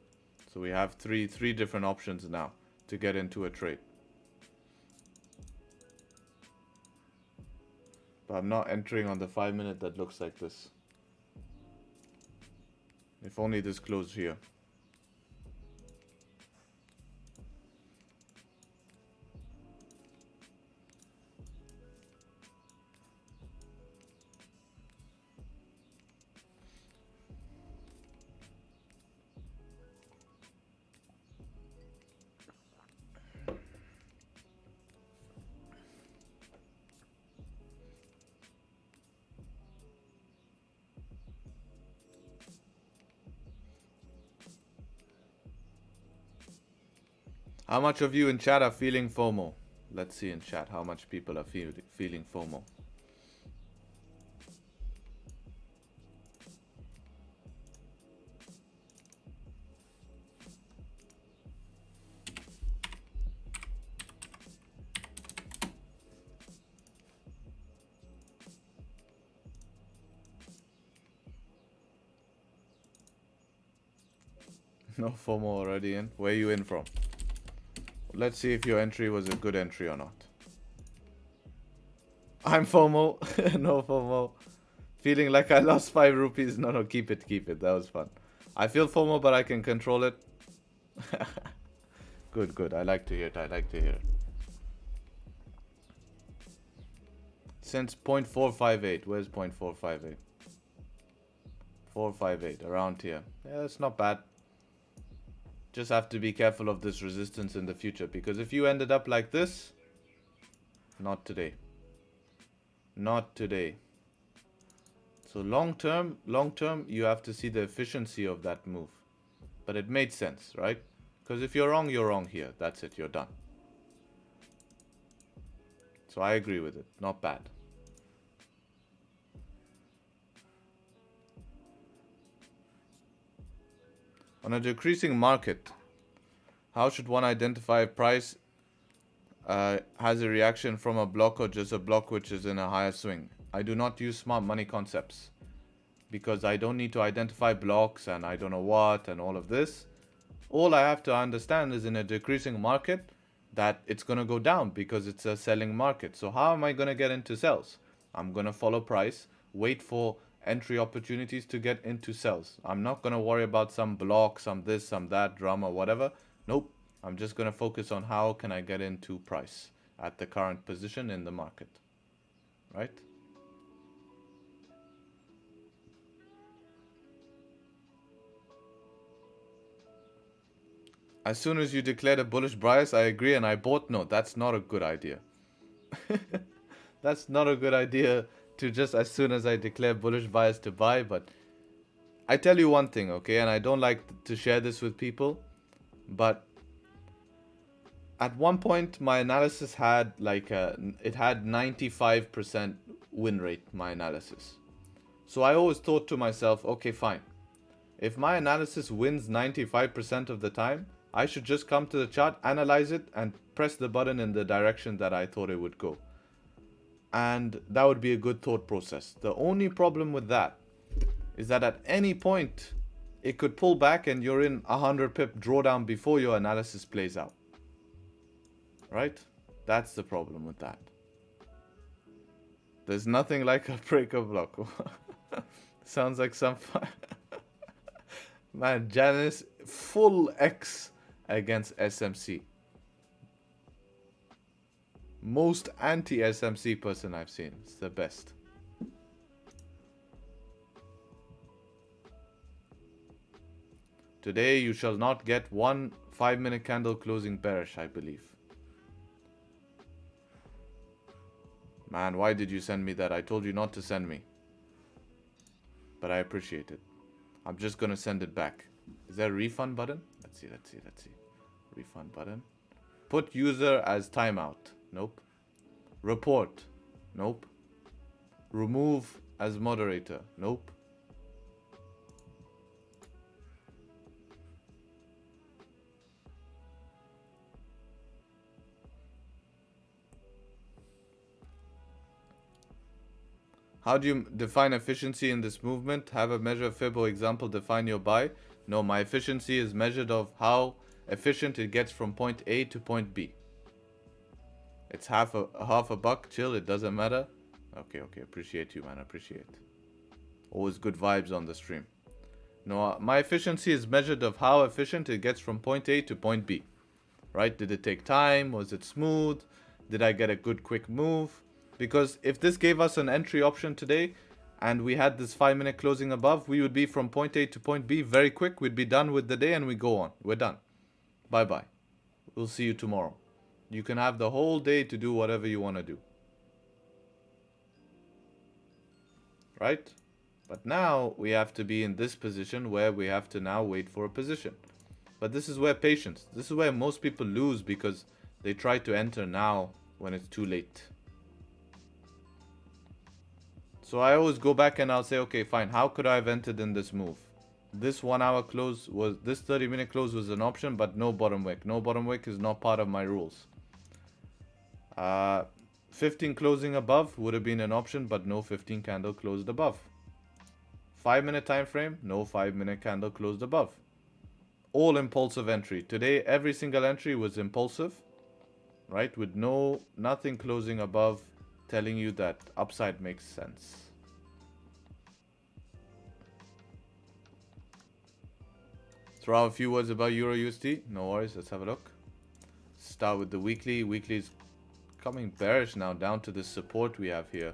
So we have three different options now to get into a trade. But I'm not entering on the 5-minute that looks like this. If only this closed here. How much of you in chat are feeling FOMO? Let's see in chat how much people are feeling FOMO. No FOMO already in? Where are you in from? Let's see if your entry was a good entry or not. I'm FOMO. No FOMO. Feeling like I lost 5 rupees. No, keep it. That was fun. I feel FOMO, but I can control it. Good. I like to hear it. Since 0.458. Where's 0.458? 458. Around here. Yeah, that's not bad. Just have to be careful of this resistance in the future, because if you ended up like this, not today. So long term, you have to see the efficiency of that move. But it made sense, right? Because if you're wrong here. That's it, you're done. So I agree with it. Not bad. On a decreasing market, how should one identify if price has a reaction from a block or just a block which is in a higher swing? I do not use smart money concepts because I don't need to identify blocks and I don't know what and all of this. All I have to understand is in a decreasing market that it's going to go down because it's a selling market. So how am I going to get into sells? I'm going to follow price, wait for entry opportunities to get into sells. I'm not going to worry about some block, some this, some that, drama, whatever. Nope. I'm just going to focus on how can I get into price at the current position in the market. Right? As soon as you declared a bullish bias, I agree and I bought. No, that's not a good idea. That's not a good idea to just as soon as I declare bullish bias to buy. But I tell you one thing, okay, and I don't like to share this with people, but at one point my analysis had like it had 95% win rate, my analysis. So I always thought to myself, okay, fine. If my analysis wins 95% of the time, I should just come to the chart, analyze it, and press the button in the direction that I thought it would go. And that would be a good thought process. The only problem with that is that at any point, it could pull back and you're in 100 pip drawdown before your analysis plays out. Right? That's the problem with that. There's nothing like a breaker block. Sounds like some fun. Man, Janice, full X against SMC. Most anti-SMC person I've seen. It's the best. Today you shall not get one 5-minute candle closing bearish, I believe. Man, why did you send me that? I told you not to send me. But I appreciate it. I'm just gonna send it back. Is there a refund button? Let's see. Refund button. Put user as timeout. Nope. Report. Nope. Remove as moderator. Nope. How do you define efficiency in this movement? Have a measure of fib or example define your buy? No, my efficiency is measured of how efficient it gets from point A to point B. It's half a buck, chill, it doesn't matter. Okay, appreciate you, man, appreciate. Always good vibes on the stream. No, my efficiency is measured of how efficient it gets from point A to point B. Right? Did it take time? Was it smooth? Did I get a good quick move? Because if this gave us an entry option today and we had this 5-minute closing above, we would be from point A to point B very quick. We'd be done with the day and we go on. We're done. Bye-bye. We'll see you tomorrow. You can have the whole day to do whatever you want to do. Right? But now we have to be in this position where we have to now wait for a position. But this is where patience. This is where most people lose because they try to enter now when it's too late. So I always go back and I'll say, okay, fine. How could I have entered in this move? This 1 hour close was, this 30-minute close was an option, but no bottom wick. No bottom wick is not part of my rules. 15 closing above would have been an option, but no 15 candle closed above. 5-minute time frame, no 5-minute candle closed above. All impulsive entry. Today, every single entry was impulsive, right? With nothing closing above, telling you that upside makes sense. Throw out a few words about Euro USD. No worries, let's have a look. Start with the weekly. Weekly is coming bearish now, down to the support we have here.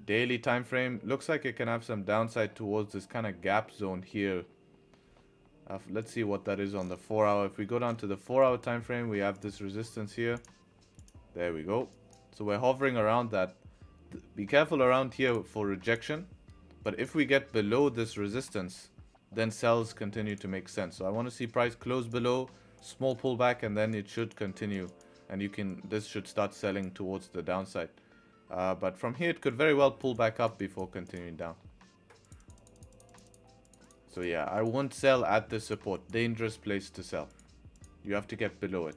Daily time frame looks like it can have some downside towards this kind of gap zone here. Let's see what that is on the 4 hour. If we go down to the 4 hour time frame, we have this resistance here. There we go. So we're hovering around that. Be careful around here for rejection. But if we get below this resistance, then sells continue to make sense. So I want to see price close below, small pullback, and then it should continue And this should start selling towards the downside. But from here, it could very well pull back up before continuing down. So yeah, I won't sell at the support. Dangerous place to sell. You have to get below it.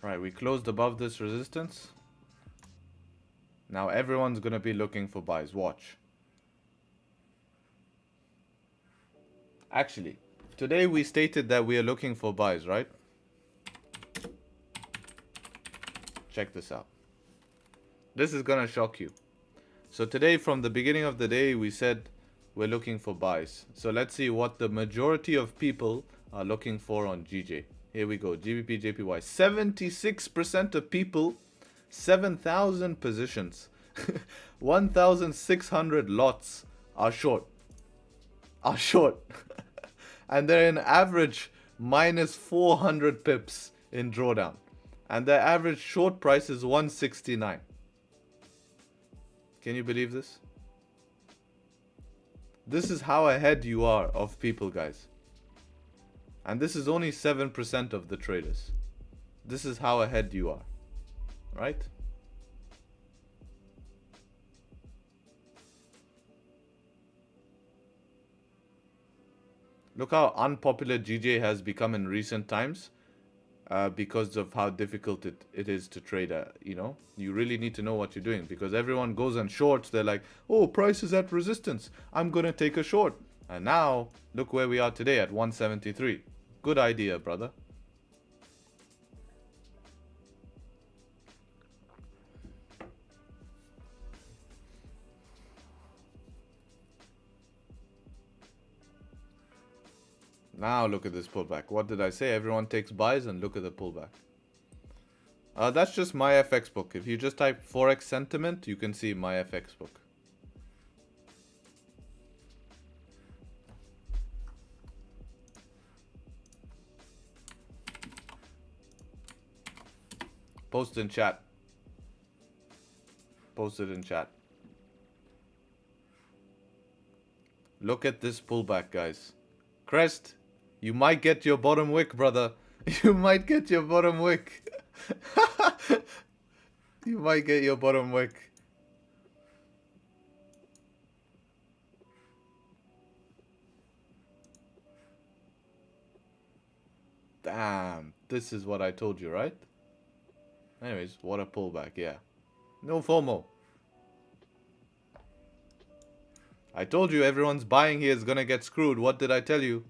Right, we closed above this resistance. Now everyone's going to be looking for buys. Watch. Actually, today we stated that we are looking for buys, right? Check this out. This is going to shock you. So today, from the beginning of the day, we said we're looking for buys. So let's see what the majority of people are looking for on GJ. Here we go. Gbpjpy. 76% of people, 7,000 positions, 1,600 lots are short. And they're in average minus 400 pips in drawdown. And their average short price is 169. Can you believe this? This is how ahead you are of people, guys. And this is only 7% of the traders. This is how ahead you are. Right? Look how unpopular GJ has become in recent times. Because of how difficult it is to trade. You know, you really need to know what you're doing, because everyone goes on shorts. They're like, oh, price is at resistance, I'm gonna take a short. And now look where we are today at 173. Good idea, brother. Now look at this pullback. What did I say? Everyone takes buys, and look at the pullback. That's just my FX book. If you just type Forex sentiment, you can see my FX book. Post in chat. Post it in chat. Look at this pullback, guys. Crest, you might get your bottom wick, brother. You might get your bottom wick. You might get your bottom wick. Damn, this is what I told you, right? Anyways, what a pullback, yeah. No FOMO. I told you everyone's buying here is gonna get screwed. What did I tell you?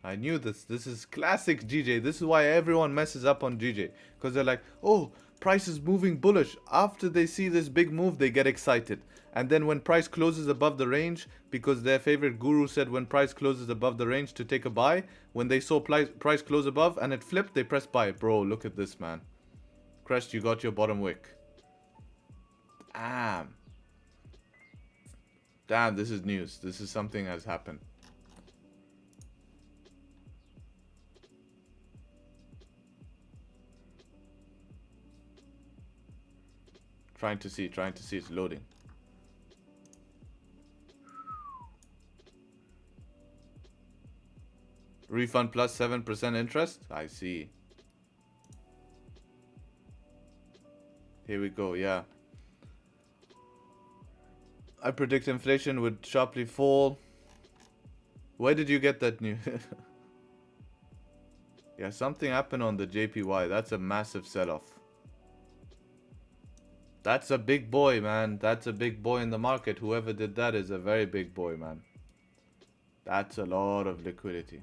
I knew this. This is classic GJ. This is why everyone messes up on GJ. Because they're like, oh, price is moving bullish. After they see this big move, they get excited. And then when price closes above the range, because their favorite guru said when price closes above the range to take a buy, when they saw price close above and it flipped, they pressed buy. Bro, look at this, man. Crest, you got your bottom wick. Damn. Damn, this is news. This is something has happened. Trying to see it's loading. Refund plus 7% interest? I see. Here we go, yeah. I predict inflation would sharply fall. Where did you get that news? Yeah, something happened on the JPY. That's a massive sell-off. That's a big boy, man. That's a big boy in the market. Whoever did that is a very big boy, man. That's a lot of liquidity.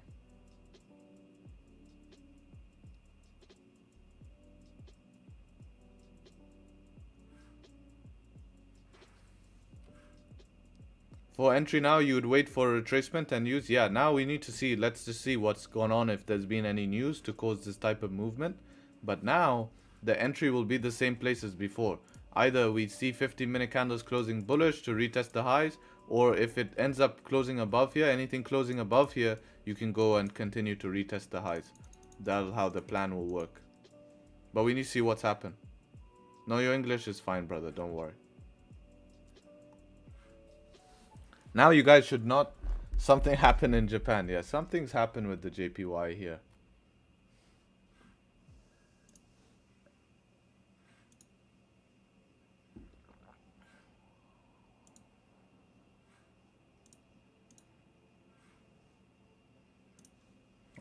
For entry now, you would wait for a retracement and use. Yeah, now we need to see. Let's just see what's going on, if there's been any news to cause this type of movement. But now, the entry will be the same place as before. Either we see 15-minute candles closing bullish to retest the highs, or if it ends up closing above here, anything closing above here, you can go and continue to retest the highs. That's how the plan will work. But we need to see what's happened. No, your English is fine, brother. Don't worry. Now you guys should not... Something happened in Japan. Yeah, something's happened with the JPY here.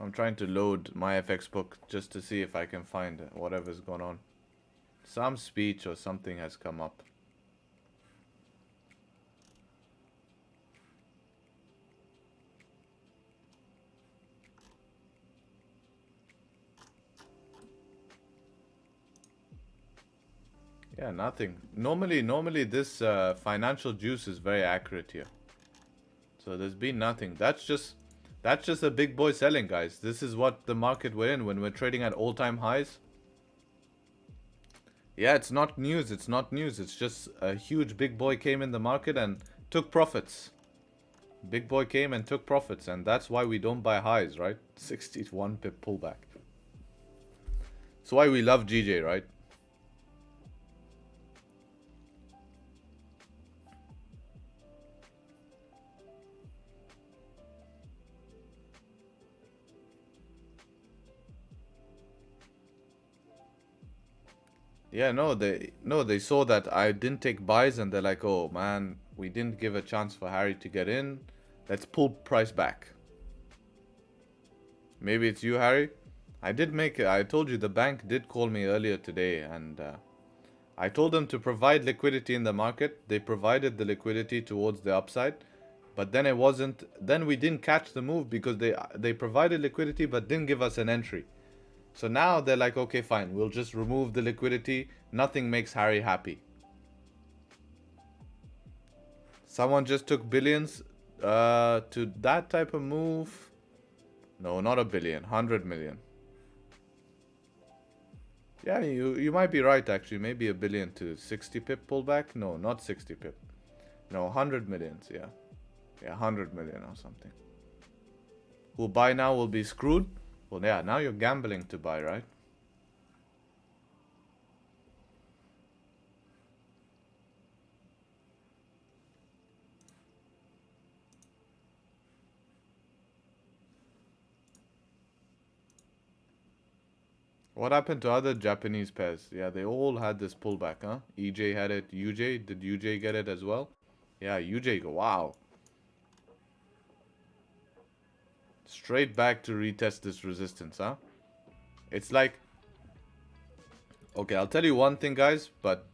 I'm trying to load my FX book just to see if I can find whatever's going on. Some speech or something has come up. Yeah, nothing. Normally this financial juice is very accurate here. So there's been nothing. That's just a big boy selling, guys. This is what the market we're in when we're trading at all-time highs. Yeah, it's not news. It's not news. It's just a huge big boy came in the market and took profits. Big boy came and took profits, and that's why we don't buy highs, right? 61 pip pullback. That's why we love GJ, right? Yeah, they saw that I didn't take buys and they're like, "Oh man, we didn't give a chance for Harry to get in. Let's pull price back." Maybe it's you, Harry. I did make it. I told you the bank did call me earlier today, and I told them to provide liquidity in the market. They provided the liquidity towards the upside, but then it wasn't. Then we didn't catch the move because they provided liquidity but didn't give us an entry. So now they're like, okay, fine, we'll just remove the liquidity. Nothing makes Harry happy. Someone just took billions to that type of move. No, not a billion, 100 million. Yeah, you might be right actually. Maybe a billion to 60 pip pullback. No, not 60 pip. No, 100 millions. Yeah, 100 million or something. Who buy now will be screwed. Well, yeah, now you're gambling to buy, right? What happened to other Japanese pairs? Yeah, they all had this pullback, huh? EJ had it. UJ, did UJ get it as well? Yeah, UJ, wow. Straight back to retest this resistance, huh? It's like... Okay, I'll tell you one thing, guys, but...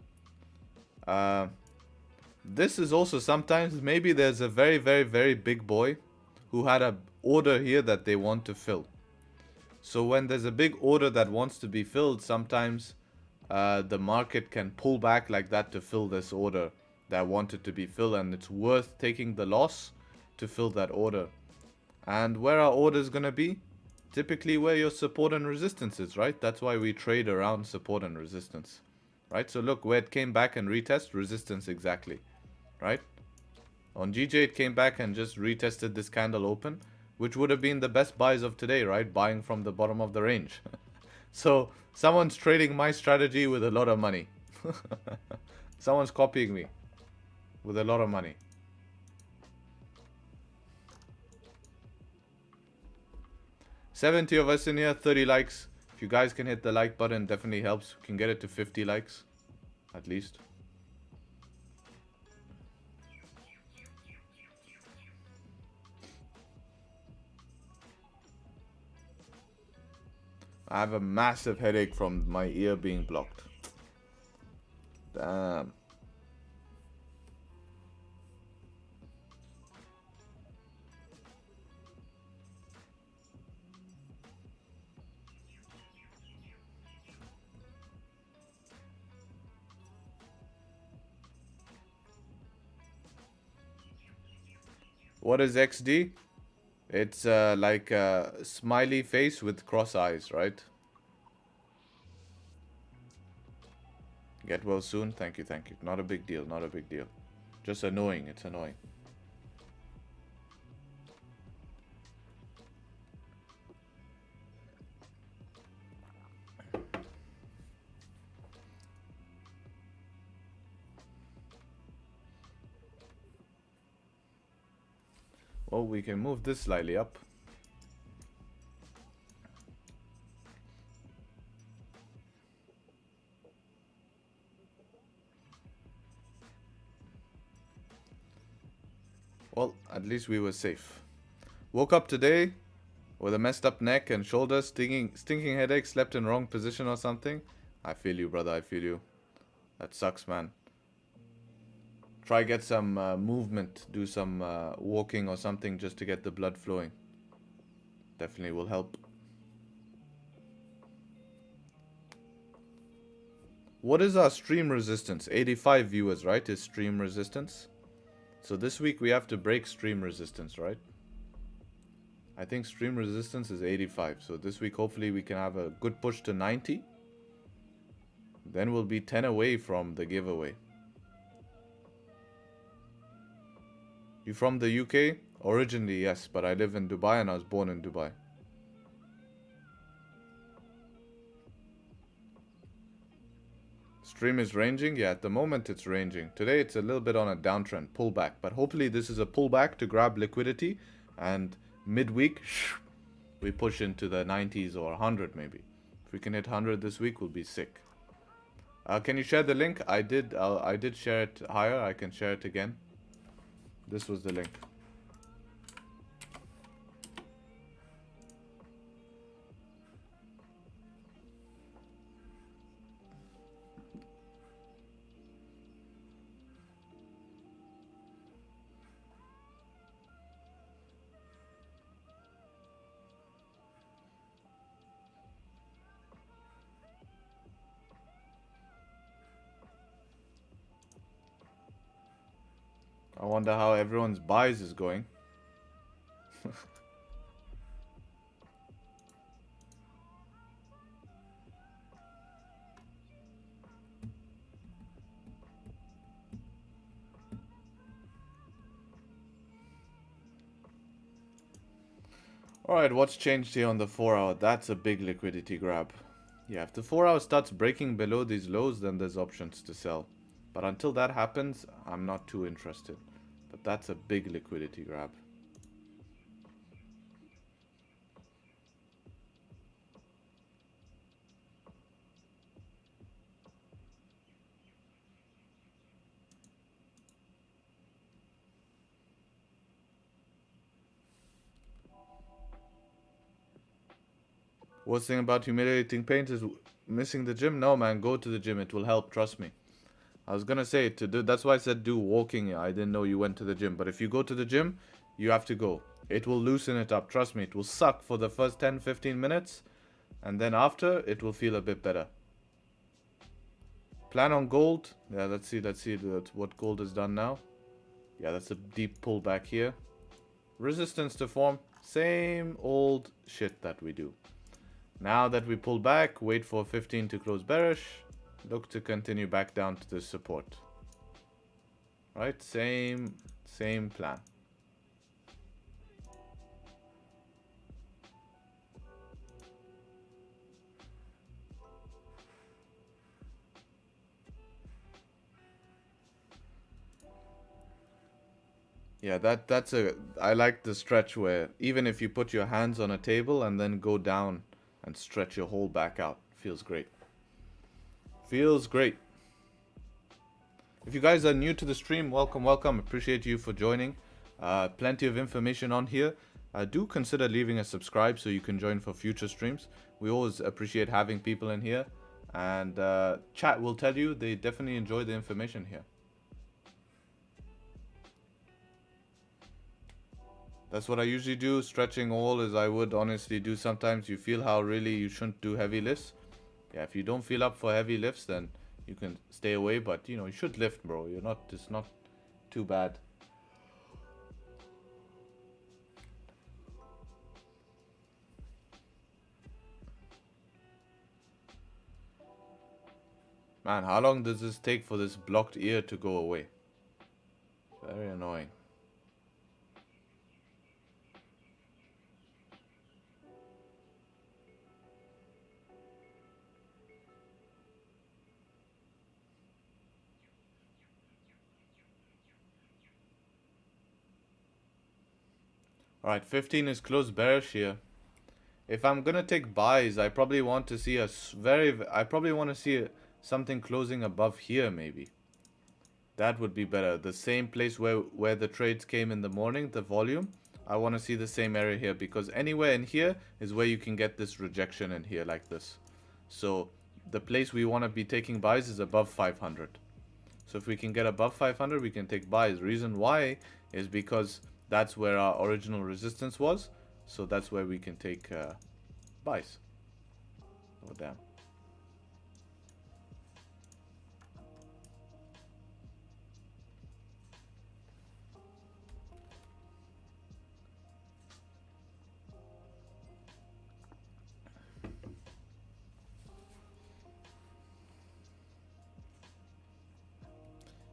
this is also sometimes... Maybe there's a very, very, very big boy who had a order here that they want to fill. So when there's a big order that wants to be filled, sometimes the market can pull back like that to fill this order that wanted to be filled, and it's worth taking the loss to fill that order. And where are orders gonna be? Typically where your support and resistance is, right? That's why we trade around support and resistance, right? So look, where it came back and retest, resistance exactly, right? On GJ it came back and just retested this candle open, which would have been the best buys of today, right? Buying from the bottom of the range. So someone's trading my strategy with a lot of money. Someone's copying me with a lot of money. $70 of us in here, 30 likes. If you guys can hit the like button, definitely helps. We can get it to 50 likes, at least. I have a massive headache from my ear being blocked. Damn. What is XD? It's like a smiley face with cross eyes, right? Get well soon. Thank you, thank you. Not a big deal, not a big deal. Just annoying, it's annoying. Oh, we can move this slightly up. Well, at least we were safe. Woke up today with a messed up neck and shoulders, stinking headache, slept in wrong position or something. I feel you, brother. I feel you. That sucks, man. Try get some movement. Do some walking or something just to get the blood flowing. Definitely will help. What is our stream resistance? 85 viewers, right? Is stream resistance. So this week we have to break stream resistance, right? I think stream resistance is 85. So this week hopefully we can have a good push to 90. Then we'll be 10 away from the giveaway. You from the UK? Originally, yes, but I live in Dubai and I was born in Dubai. Stream is ranging? Yeah, at the moment it's ranging. Today it's a little bit on a downtrend, pullback. But hopefully this is a pullback to grab liquidity. And midweek, we push into the 90s or 100 maybe. If we can hit 100 this week, we'll be sick. Can you share the link? I did share it higher. I can share it again. This was the link. I wonder how everyone's buys is going. Alright, what's changed here on the 4 hour? That's a big liquidity grab. Yeah, if the 4 hour starts breaking below these lows, then there's options to sell. But until that happens, I'm not too interested. But that's a big liquidity grab. Worst thing about humiliating paint is missing the gym? No, man, go to the gym. It will help, trust me. I was gonna say to do, that's why I said do walking. I didn't know you went to the gym. But if you go to the gym, you have to go. It will loosen it up, trust me. It will suck for the first 10-15 minutes. And then after, it will feel a bit better. Plan on gold. Yeah, let's see what gold has done now. Yeah, that's a deep pullback here. Resistance to form. Same old shit that we do. Now that we pull back, wait for 15 to close bearish. Look to continue back down to the support. Right? Same plan. Yeah, I like the stretch where even if you put your hands on a table and then go down and stretch your whole back out. Feels great. Feels great. If you guys are new to the stream, welcome. Appreciate you for joining. Plenty of information on here. Do consider leaving a subscribe so you can join for future streams. We always appreciate having people in here. And chat will tell you they definitely enjoy the information here. That's what I usually do. Stretching all as I would honestly do sometimes. You feel how really you shouldn't do heavy lifts. Yeah, if you don't feel up for heavy lifts, then you can stay away. But, you know, you should lift, bro. It's not too bad. Man, how long does this take for this blocked ear to go away? Very annoying. Alright, 15 is close bearish here. If I'm gonna take buys, I probably want to see something closing above here maybe. That would be better. The same place where the trades came in the morning, the volume. I want to see the same area here, because anywhere in here is where you can get this rejection in here like this. So the place we want to be taking buys is above 500. So if we can get above 500, we can take buys. Reason why is because that's where our original resistance was. So that's where we can take buys. Oh, damn.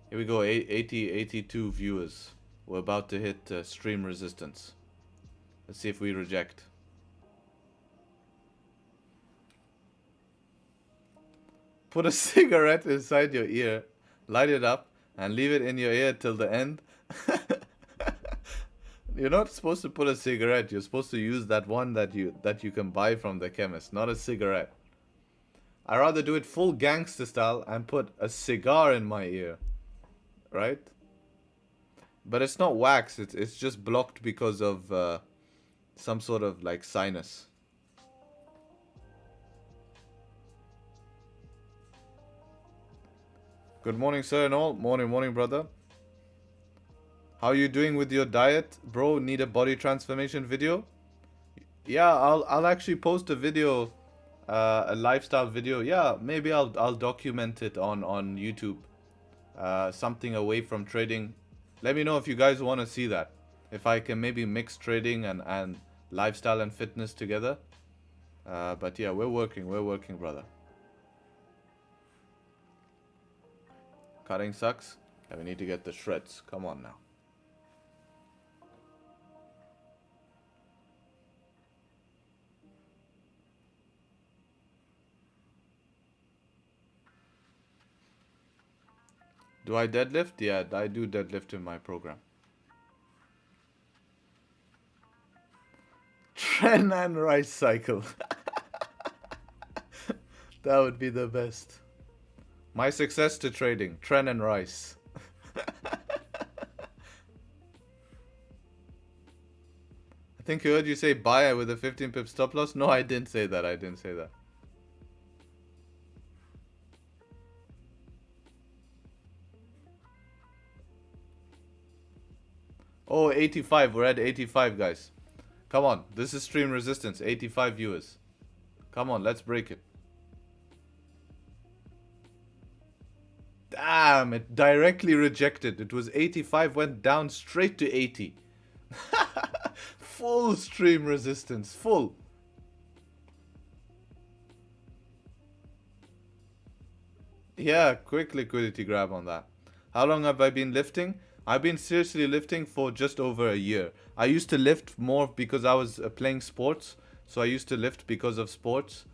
Here we go, 82 viewers. We're about to hit stream resistance. Let's see if we reject. Put a cigarette inside your ear, light it up, and leave it in your ear till the end. You're not supposed to put a cigarette. You're supposed to use that one that you can buy from the chemist, not a cigarette. I'd rather do it full gangster style and put a cigar in my ear. Right? But it's not wax, it's just blocked because of some sort of like sinus. Good morning, sir, and all. Morning, brother. How are you doing with your diet, bro? Need a body transformation video? Yeah, I'll actually post a video, a lifestyle video. Yeah, maybe I'll document it on YouTube. Something away from trading. Let me know if you guys want to see that. If I can maybe mix trading and lifestyle and fitness together. But yeah, we're working, brother. Cutting sucks. Yeah, we need to get the shreds. Come on now. Do I deadlift? Yeah, I do deadlift in my program. Trend and rice cycle. That would be the best. My success to trading. Trend and rice. I think I heard you say buy with a 15 pip stop loss. No, I didn't say that. Oh, 85. We're at 85, guys. Come on. This is stream resistance. 85 viewers. Come on, let's break it. Damn, it directly rejected. It was 85, went down straight to 80. Full stream resistance. Full. Yeah, quick liquidity grab on that. How long have I been lifting? I've been seriously lifting for just over a year. I used to lift more because I was playing sports. So I used to lift because of sports.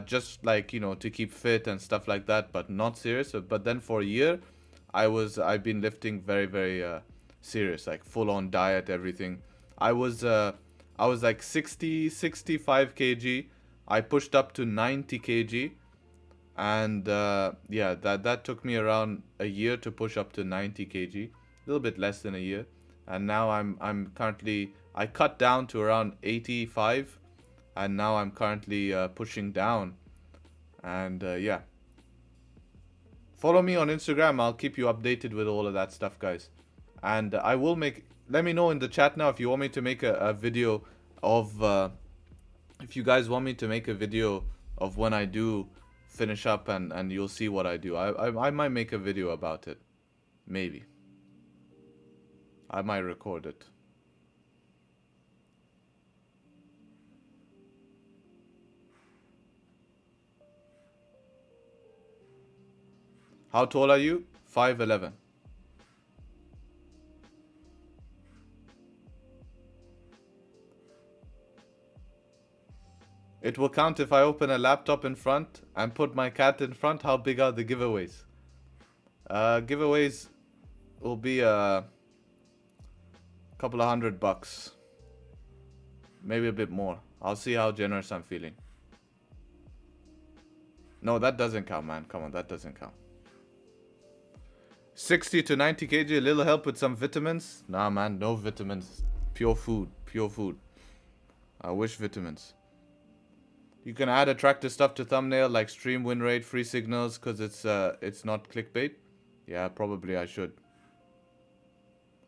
Just like, you know, to keep fit and stuff like that, but not serious. But then for a year, I've been lifting very, very serious, like full on diet, everything. I was like 65 kg. I pushed up to 90 kg. And yeah, that took me around a year to push up to 90 kg, a little bit less than a year. And now I'm currently, I cut down to around 85, and now I'm currently pushing down. And yeah, follow me on Instagram. I'll keep you updated with all of that stuff, guys. And I will make, let me know in the chat now if you want me to make a video of if you guys want me to make a video of when I do finish up, and you'll see what I do. I might make a video about it. Maybe. I might record it. How tall are you? 5'11". It will count if I open a laptop in front and put my cat in front. How big are the giveaways? Giveaways will be a couple of $100. Maybe a bit more. I'll see how generous I'm feeling. No, that doesn't count, man. Come on, that doesn't count. 60 to 90 kg, a little help with some vitamins. Nah, man, no vitamins. Pure food, pure food. I wish vitamins. You can add attractive stuff to thumbnail like stream win rate, free signals, because it's not clickbait. Yeah, probably I should.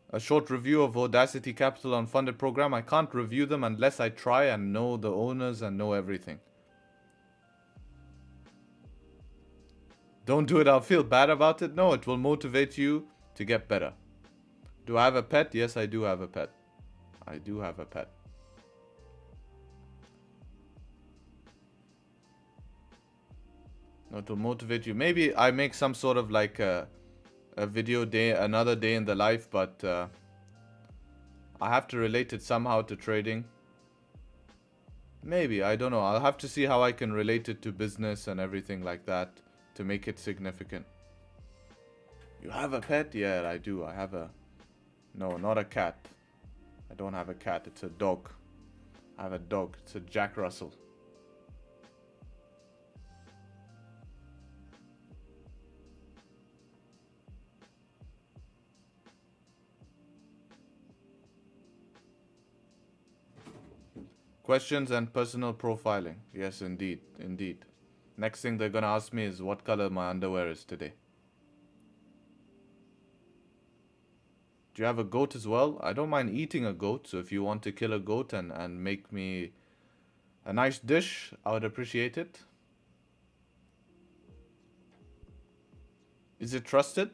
A short review of Audacity Capital unfunded program. I can't review them unless I try and know the owners and know everything. Don't do it, I'll feel bad about it. No, it will motivate you to get better. Do I have a pet? Yes, I do have a pet. I do have a pet. No, it will motivate you. Maybe I make some sort of like a video day, another day in the life, but I have to relate it somehow to trading. Maybe, I don't know. I'll have to see how I can relate it to business and everything like that to make it significant. You have a pet? Yeah, I do. I have a... No, not a cat. I don't have a cat. It's a dog. I have a dog. It's a Jack Russell. Questions and personal profiling. Yes, indeed. Indeed. Next thing they're gonna ask me is what color my underwear is today. Do you have a goat as well? I don't mind eating a goat, so if you want to kill a goat and make me a nice dish, I would appreciate it. Is it trusted?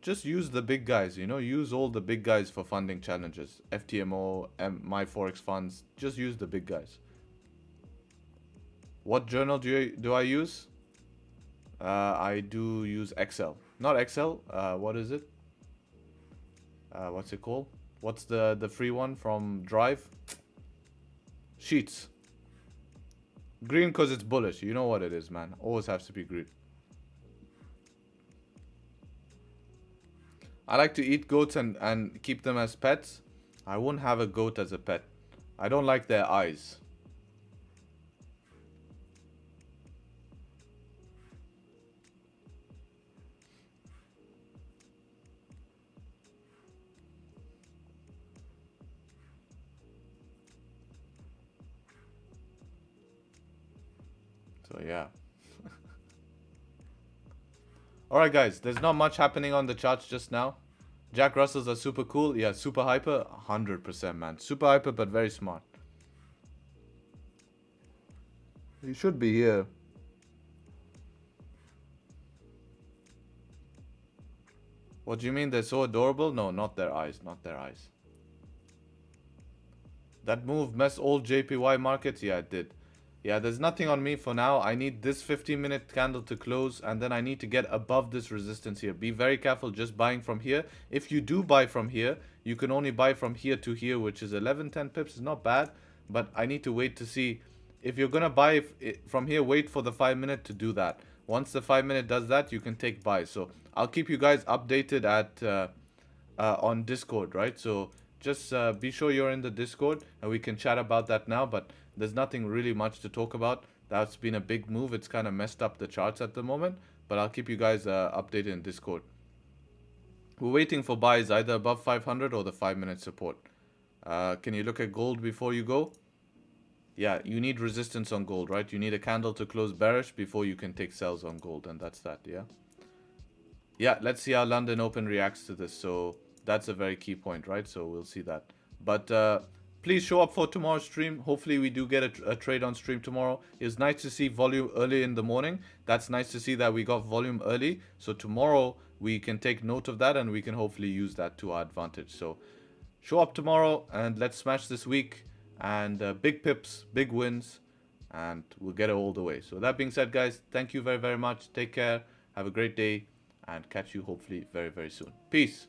Just use the big guys, you know? Use all the big guys for funding challenges. FTMO, My Forex Funds. Just use the big guys. What journal do I use? I do use Excel. Not Excel. What is it? What's it called? What's the free one from Drive? Sheets. Green because it's bullish. You know what it is, man. Always has to be green. I like to eat goats and keep them as pets. I wouldn't have a goat as a pet. I don't like their eyes. So yeah. Alright guys, there's not much happening on the charts just now. Jack Russells are super cool. Yeah, super hyper. 100% man. Super hyper but very smart. He should be here. What do you mean they're so adorable? No, not their eyes. Not their eyes. That move messed all JPY markets? Yeah, it did. Yeah, there's nothing on me for now. I need this 15-minute candle to close, and then I need to get above this resistance here. Be very careful just buying from here. If you do buy from here, you can only buy from here to here, which is 10 pips. It's not bad, but I need to wait to see. If you're going to buy from here, wait for the 5-minute to do that. Once the 5-minute does that, you can take buys. So I'll keep you guys updated at on Discord, right? So just be sure you're in the Discord, and we can chat about that now, but there's nothing really much to talk about. That's been a big move. It's kind of messed up the charts at the moment, but I'll keep you guys updated in Discord. We're waiting for buys either above 500 or the 5-minute support. Can you look at gold before you go? Yeah, you need resistance on gold, right? You need a candle to close bearish before you can take sells on gold, and that's that, yeah? Yeah, let's see how London Open reacts to this. So that's a very key point, right? So we'll see that. But please show up for tomorrow's stream. Hopefully we do get a trade on stream tomorrow. It's nice to see volume early in the morning. That's nice to see that we got volume early. So tomorrow we can take note of that and we can hopefully use that to our advantage. So show up tomorrow and let's smash this week. And big pips, big wins, and we'll get it all the way. So that being said, guys, thank you very, very much. Take care. Have a great day and catch you hopefully very, very soon. Peace.